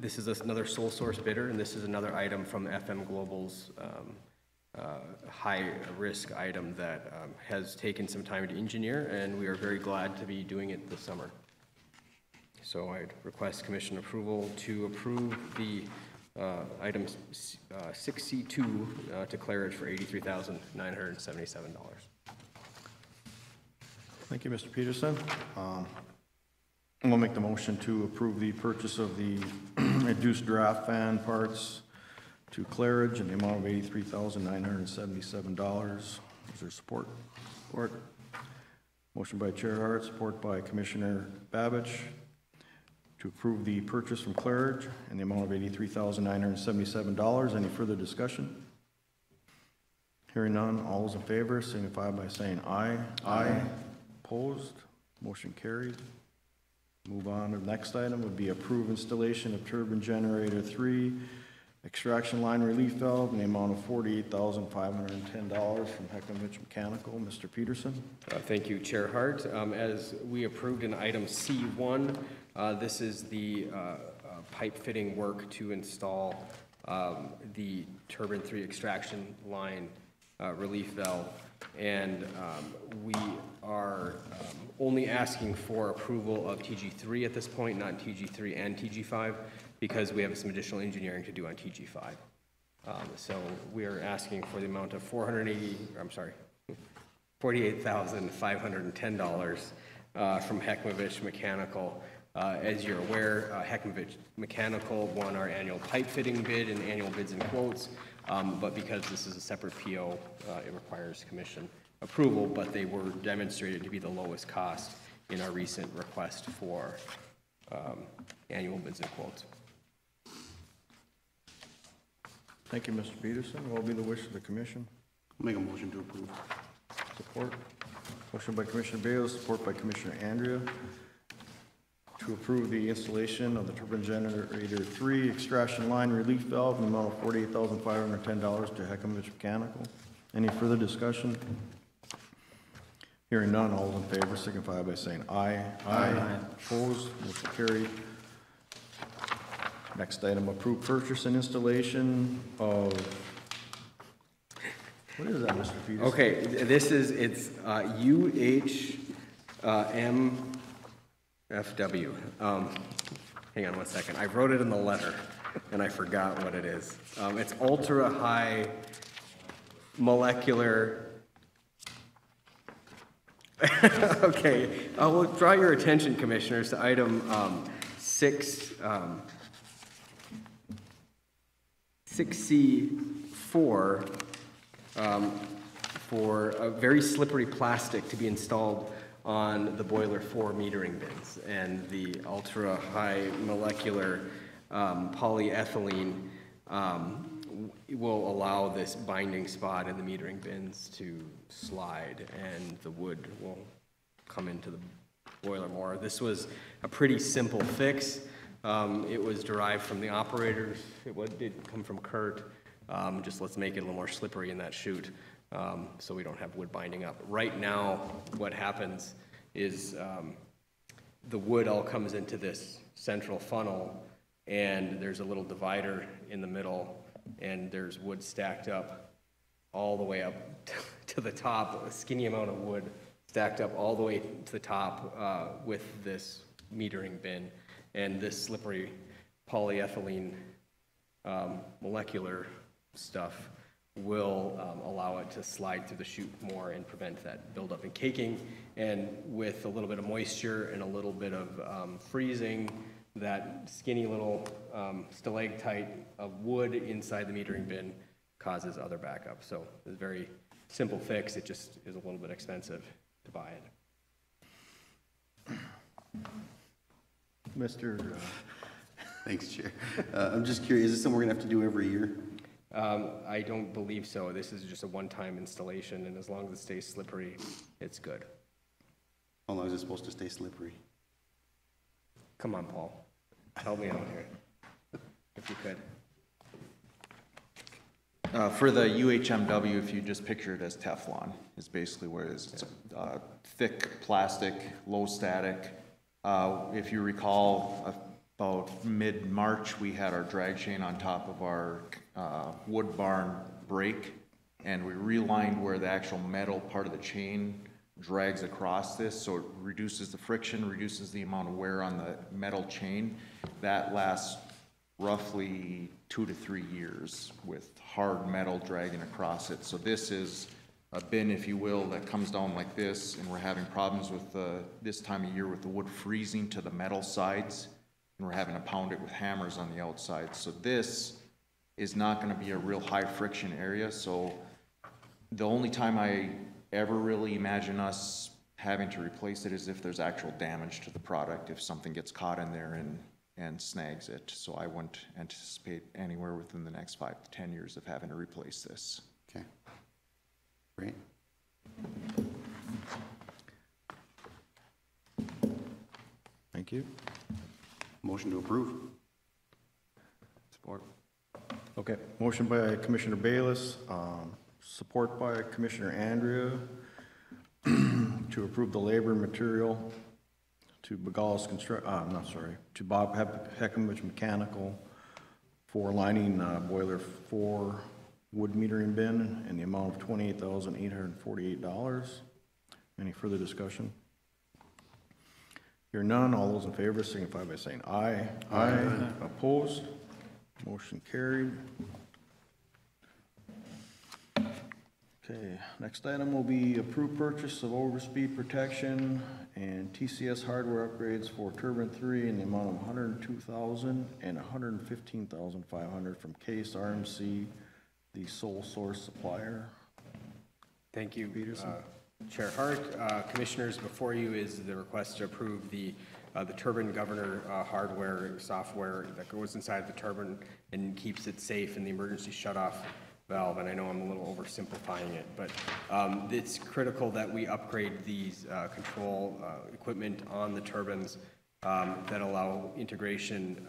This is another sole source bidder, and this is another item from FM Global's high risk item that has taken some time to engineer, and we are very glad to be doing it this summer. So I'd request commission approval to approve the item 6C2 to Claridge for $83,977. Thank you, Mr. Peterson. We'll make the motion to approve the purchase of the reduced draft fan parts to Claridge in the amount of $83,977. Is there support? Support. Motion by Chair Hart, support by Commissioner Babich to approve the purchase from Claridge in the amount of $83,977. Any further discussion? Hearing none, all those in favor signify by saying aye. Aye. Opposed? Motion carried. Move on to the next item would be approve installation of turbine generator 3 extraction line relief valve in the amount of $48,510 from Heckmovich Mechanical. Mr. Peterson. Thank you, Chair Hart. As we approved in item C1, this is the pipe fitting work to install the turbine 3 extraction line relief valve. And we are only asking for approval of TG3 at this point, not TG3 and TG5, because we have some additional engineering to do on TG5. So we are asking for the amount of $48,510 from Heckmovich Mechanical. As you're aware, Heckmovich Mechanical won our annual pipe fitting bid and annual bids and quotes, but because this is a separate PO, it requires commission approval, but they were demonstrated to be the lowest cost in our recent request for annual bids and quotes. Thank you, Mr. Peterson. What will be the wish of the commission? Make a motion to approve. Support. Motion by Commissioner Bayless, support by Commissioner Andrea, to approve the installation of the turbine generator 3 extraction line relief valve in the amount of $48,510 to Heckmovich Mechanical. Any further discussion? Hearing none, all those in favor signify by saying aye. Aye. Opposed, motion carried. Next item, approved purchase and installation of, what is that, Mr. Peterson? Okay, this is, it's UHMFW. Hang on one second. I wrote it in the letter, and I forgot what it is. It's ultra-high molecular. Okay, I will draw your attention, commissioners, to item 6C4 for a very slippery plastic to be installed on the boiler 4 metering bins, and the ultra-high molecular polyethylene will allow this binding spot in the metering bins to slide, and the wood will come into the boiler more. This was a pretty simple fix. It was derived from the operators. It did come from Kurt. Just let's make it a little more slippery in that chute, so we don't have wood binding up. Right now, what happens is the wood all comes into this central funnel, and there's a little divider in the middle, and there's wood stacked up all the way up to the top, a skinny amount of wood stacked up all the way to the top with this metering bin. And this slippery polyethylene molecular stuff will allow it to slide through the chute more and prevent that buildup and caking. And with a little bit of moisture and a little bit of freezing, that skinny little stalactite of wood inside the metering bin causes other backup. So it's a very simple fix. It just is a little bit expensive to buy it. Mr. Thanks, Chair. I'm just curious, is this something we're gonna have to do every year? I don't believe so. This is just a one-time installation, and as long as it stays slippery, it's good. How long is it supposed to stay slippery? Come on, Paul. Help me out here, if you could. For the UHMW, if you just picture it as Teflon, is basically what it is. It's thick plastic, low static. If you recall, about mid-March, we had our drag chain on top of our wood barn break, and we relined where the actual metal part of the chain drags across this, so it reduces the friction, reduces the amount of wear on the metal chain. That lasts roughly 2 to 3 years with hard metal dragging across it. So this is a bin, if you will, that comes down like this, and we're having problems with this time of year with the wood freezing to the metal sides, and we're having to pound it with hammers on the outside. So this is not going to be a real high friction area. So the only time I ever really imagine us having to replace it is if there's actual damage to the product, if something gets caught in there and snags it. So I wouldn't anticipate anywhere within the next 5 to 10 years of having to replace this. Okay. Great. Thank you. Motion to approve. Support. Okay, motion by Commissioner Bayless, support by Commissioner Andrea to approve the labor and material to Bob Heckmovich Mechanical for lining boiler 4 wood metering bin in the amount of $28,848. Any further discussion? Hearing none, all those in favor signify by saying aye. Aye. Opposed? Motion carried. Okay, next item will be approved purchase of overspeed protection and TCS hardware upgrades for turbine 3 in the amount of $102,000 and $115,500 from Case RMC, the sole source supplier. Thank you, Peterson. Chair Hart. Commissioners, before you is the request to approve the turbine governor hardware software that goes inside the turbine and keeps it safe in the emergency shutoff valve. And I know I'm a little oversimplifying it, but it's critical that we upgrade these control equipment on the turbines that allow integration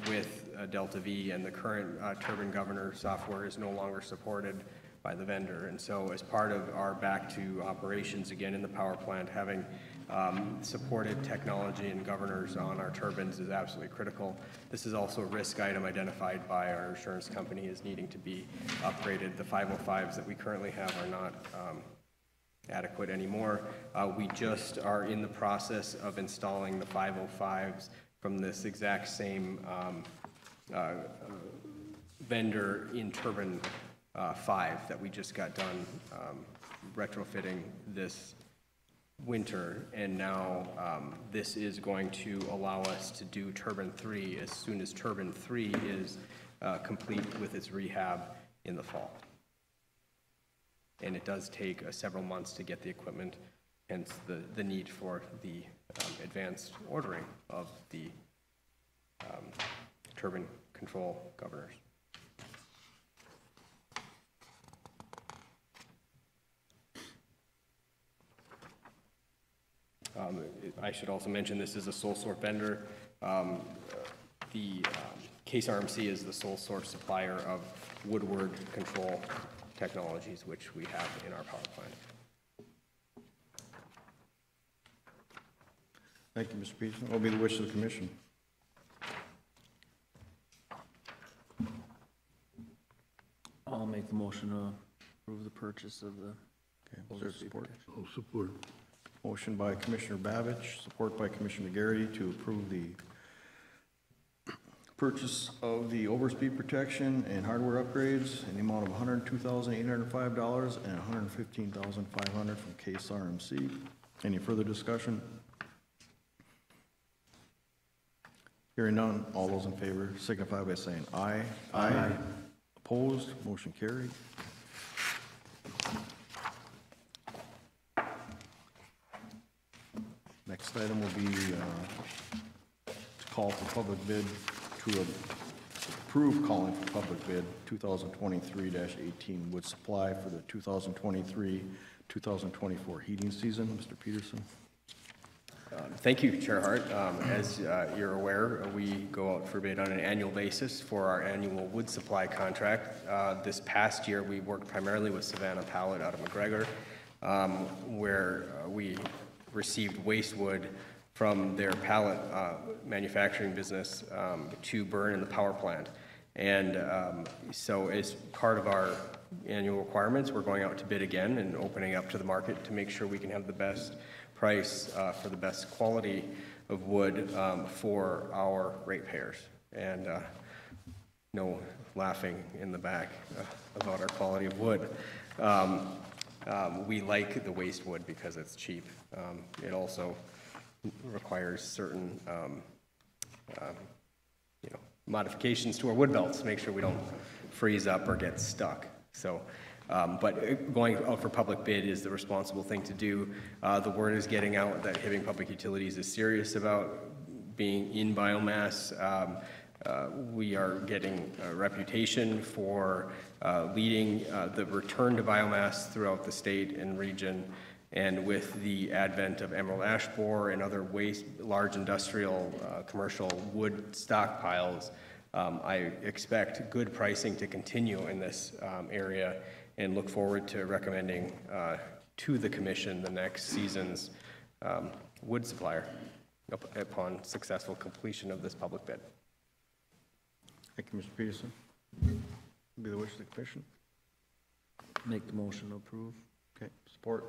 with Delta V, and the current turbine governor software is no longer supported by the vendor. And so as part of our back to operations again in the power plant, having supported technology and governors on our turbines is absolutely critical. This is also a risk item identified by our insurance company as needing to be upgraded. The 505s that we currently have are not adequate anymore. We just are in the process of installing the 505s from this exact same vendor in turbine 5 that we just got done retrofitting this winter, and now this is going to allow us to do turbine 3 as soon as turbine 3 is complete with its rehab in the fall. And it does take several months to get the equipment, hence the need for the advanced ordering of the turbine control governors. I should also mention this is a sole source vendor. The Case RMC is the sole source supplier of Woodward control technologies, which we have in our power plant. Thank you, Mr. Peterson. What will be the wish of the commission? I'll make the motion to approve the purchase of the. Okay, is there support? I'll support. Motion by Commissioner Babich, support by Commissioner McGarry to approve the purchase of the overspeed protection and hardware upgrades in the amount of $102,805 and $115,500 from Case RMC. Any further discussion? Hearing none, all those in favor signify by saying aye. Aye. Opposed, motion carried. Next item will be to call for public bid, to approve calling for public bid 2023-18 wood supply for the 2023-2024 heating season. Mr. Peterson. Thank you, Chair Hart. As you're aware, we go out for bid on an annual basis for our annual wood supply contract. This past year, we worked primarily with Savannah Pallet out of McGregor, where we received waste wood from their pallet manufacturing business to burn in the power plant. And so as part of our annual requirements, we're going out to bid again and opening up to the market to make sure we can have the best price for the best quality of wood for our ratepayers. And no laughing in the back about our quality of wood. We like the waste wood because it's cheap. It also requires certain modifications to our wood belts to make sure we don't freeze up or get stuck. So, but going out for public bid is the responsible thing to do. The word is getting out that Hibbing Public Utilities is serious about being in biomass. We are getting a reputation for leading the return to biomass throughout the state and region. And with the advent of emerald ash borer and other waste, large industrial, commercial wood stockpiles, I expect good pricing to continue in this area, and look forward to recommending to the commission the next season's wood supplier upon successful completion of this public bid. Thank you, Mr. Peterson. Be the wish of the commission. Make the motion to approve. Okay, support.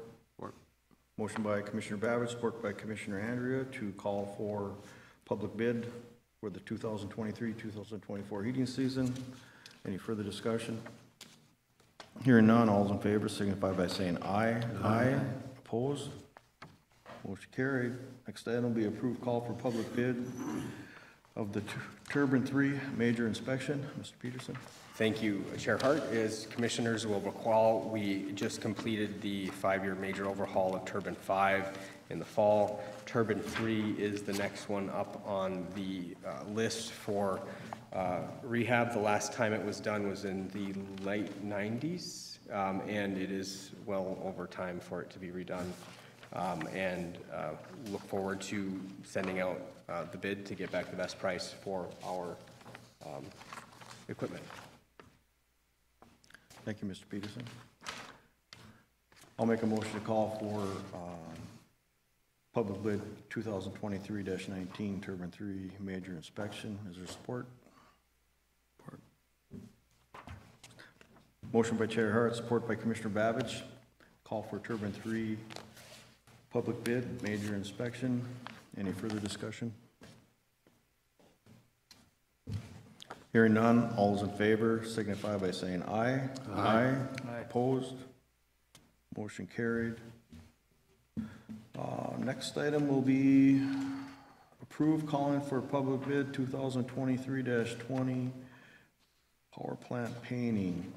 Motion by Commissioner Babbitt, support by Commissioner Andrea to call for public bid for the 2023-2024 heating season. Any further discussion? Hearing none, all those in favor signify by saying aye. Aye. Opposed? Motion carried. Next item will be approved call for public bid of the Turbine 3 major inspection. Mr. Peterson. Thank you, Chair Hart. As commissioners will recall, we just completed the 5-year major overhaul of Turbine 5 in the fall. Turbine 3 is the next one up on the list for rehab. The last time it was done was in the late 90s, and it is well over time for it to be redone. And look forward to sending out the bid to get back the best price for our equipment. Thank you, Mr. Peterson. I'll make a motion to call for public bid 2023-19 Turbine 3 major inspection. Is there support? Support. Motion by Chair Hart, support by Commissioner Babbage. Call for Turbine 3 public bid major inspection. Any further discussion? Hearing none, all those in favor signify by saying aye. Aye. Opposed? Motion carried. Next item will be approve calling for public bid 2023-20 power plant painting.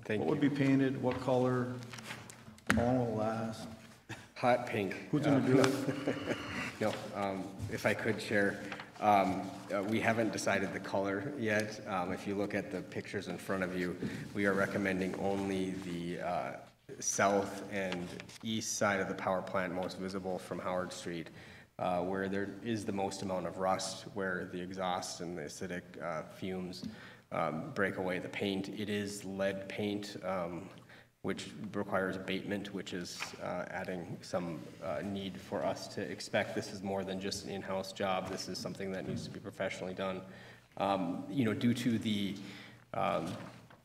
Thank What you. would be painted, what color, how long will it last? Hot pink. Who's gonna do it? No, if I could share, we haven't decided the color yet. If you look at the pictures in front of you, we are recommending only the south and east side of the power plant, most visible from Howard Street, where there is the most amount of rust, where the exhaust and the acidic fumes break away the paint. It is lead paint, which requires abatement, which is adding some need for us to expect this is more than just an in-house job. This is something that needs to be professionally done. Due to the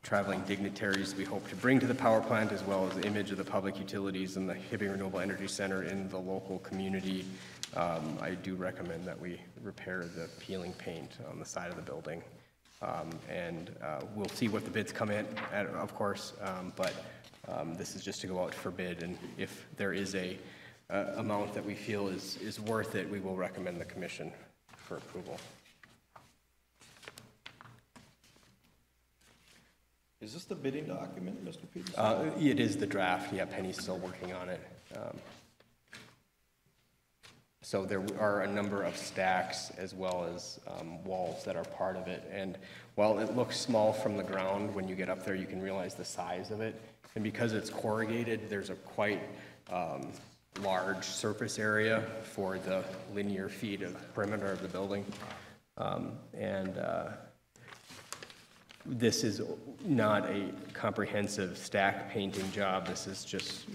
traveling dignitaries we hope to bring to the power plant, as well as the image of the public utilities and the Hibbing Renewable Energy Center in the local community, I do recommend that we repair the peeling paint on the side of the building. We'll see what the bids come in at, of course, but this is just to go out for bid, and if there is a amount that we feel is worth it, we will recommend the commission for approval. Is this the bidding document, Mr. Peterson? It is the draft. Yeah, Penny's still working on it. So there are a number of stacks as well as walls that are part of it. And while it looks small from the ground, when you get up there, you can realize the size of it. And because it's corrugated, there's a quite large surface area for the linear feet of the perimeter of the building. This is not a comprehensive stack painting job. This is just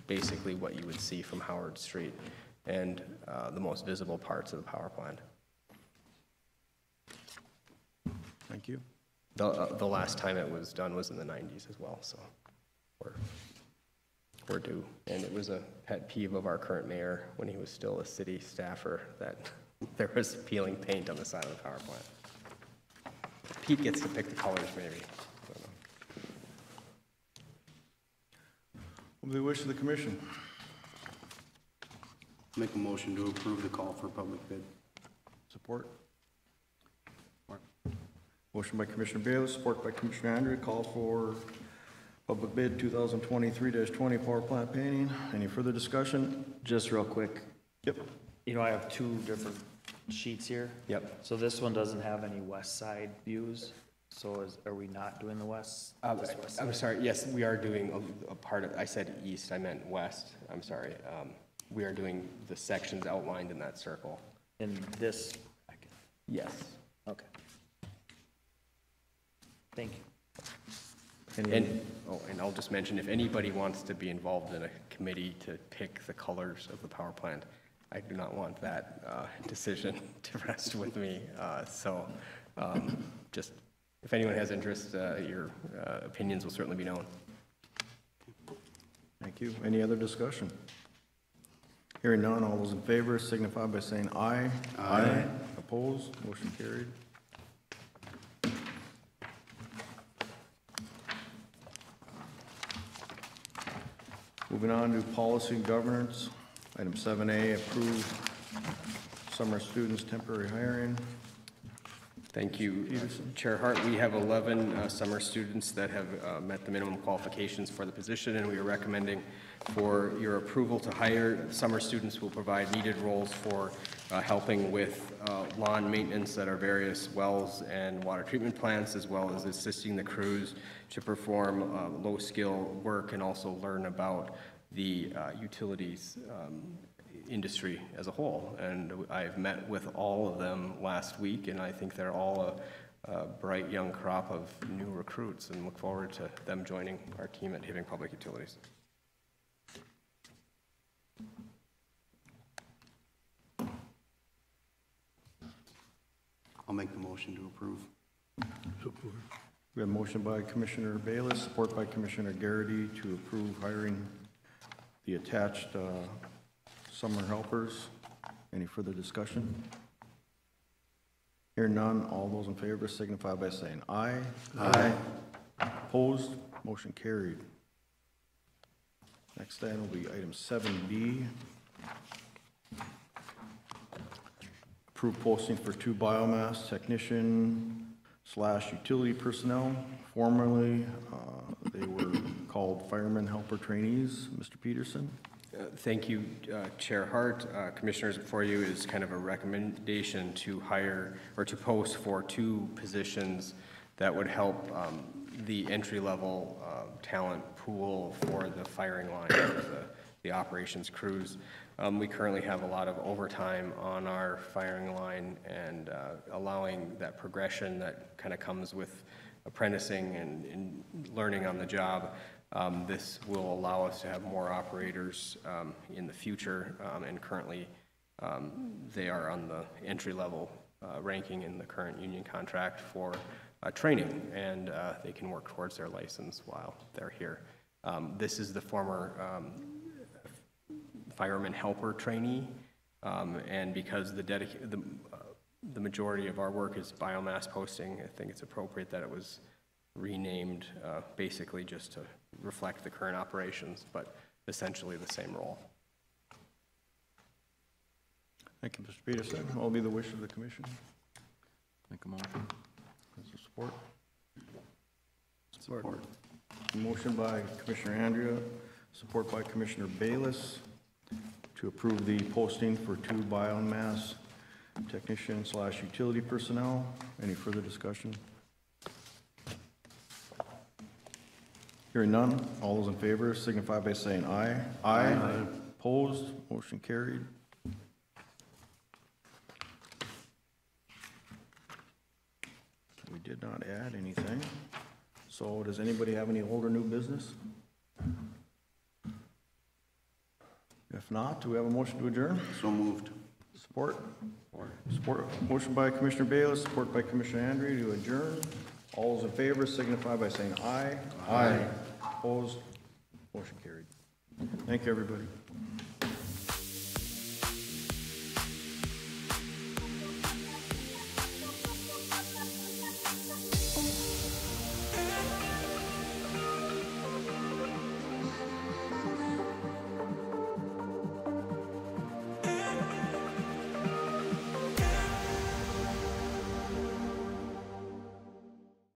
basically what you would see from Howard Street and the most visible parts of the power plant. Thank you. The last time it was done was in the 90s as well, so we're due. And it was a pet peeve of our current mayor when he was still a city staffer that there was peeling paint on the side of the power plant. Pete gets to pick the colors, maybe. I don't know. What do the wish of the commission? Make a motion to approve the call for public bid. Support? Motion by Commissioner Bayless, support by Commissioner Andrea, call for public bid 2023-20 power plant painting. Any further discussion? Just real quick, Yep. I have two different sheets here. Yep. So this one doesn't have any west side views, so are we not doing the west? this west I'm side? sorry, yes, we are doing a part of, I said east, I meant west, I'm sorry. We are doing the sections outlined in that circle. In this, Yes. okay. Thank you. And I'll just mention, if anybody wants to be involved in a committee to pick the colors of the power plant, I do not want that decision to rest with me. Just, if anyone has interest, your opinions will certainly be known. Thank you. Any other discussion? Hearing none, all those in favor signify by saying aye. Aye. Opposed? Motion carried. Moving on to policy and governance. Item 7A, approve summer students temporary hiring. Thank you, Chair Hart. We have 11 summer students that have met the minimum qualifications for the position, and we are recommending for your approval to hire. Summer students will provide needed roles for helping with lawn maintenance at our various wells and water treatment plants, as well as assisting the crews to perform low-skill work and also learn about the utilities industry as a whole. And I've met with all of them last week, and I think they're all a bright young crop of new recruits, and look forward to them joining our team at Hibbing Public Utilities. I'll make the motion to approve. Support. We have a motion by Commissioner Bayless, support by Commissioner Garrity to approve hiring the attached summer helpers. Any further discussion? Hearing none, all those in favor signify by saying aye. Aye. Opposed? Motion carried. Next item will be item 7B. Approve posting for 2 biomass technician / utility personnel. Formerly, they were called fireman helper trainees. Mr. Peterson? Thank you, Chair Hart. Commissioners, before you is kind of a recommendation to hire or to post for 2 positions that would help the entry-level talent pool for the firing line, the operations crews. We currently have a lot of overtime on our firing line, and allowing that progression that kind of comes with apprenticing and learning on the job. This will allow us to have more operators in the future, and currently they are on the entry-level ranking in the current union contract for training, and they can work towards their license while they're here. This is the former fireman helper trainee, and because the majority of our work is biomass posting, I think it's appropriate that it was renamed basically just to reflect the current operations, but essentially the same role. Thank you, Mr. Peterson. What will be the wish of the commission? Make a motion. Is there support? Support. Motion by Commissioner Andrea, support by Commissioner Bayless to approve the posting for 2 biomass technician / utility personnel. Any further discussion? Hearing none, all those in favor signify by saying aye. Aye. Opposed? Motion carried. We did not add anything. So does anybody have any old or new business? If not, do we have a motion to adjourn? So moved. Support? Support. Motion by Commissioner Bayless, support by Commissioner Andrew to adjourn. All those in favor signify by saying aye. Aye. Opposed? Motion carried. Thank you, everybody.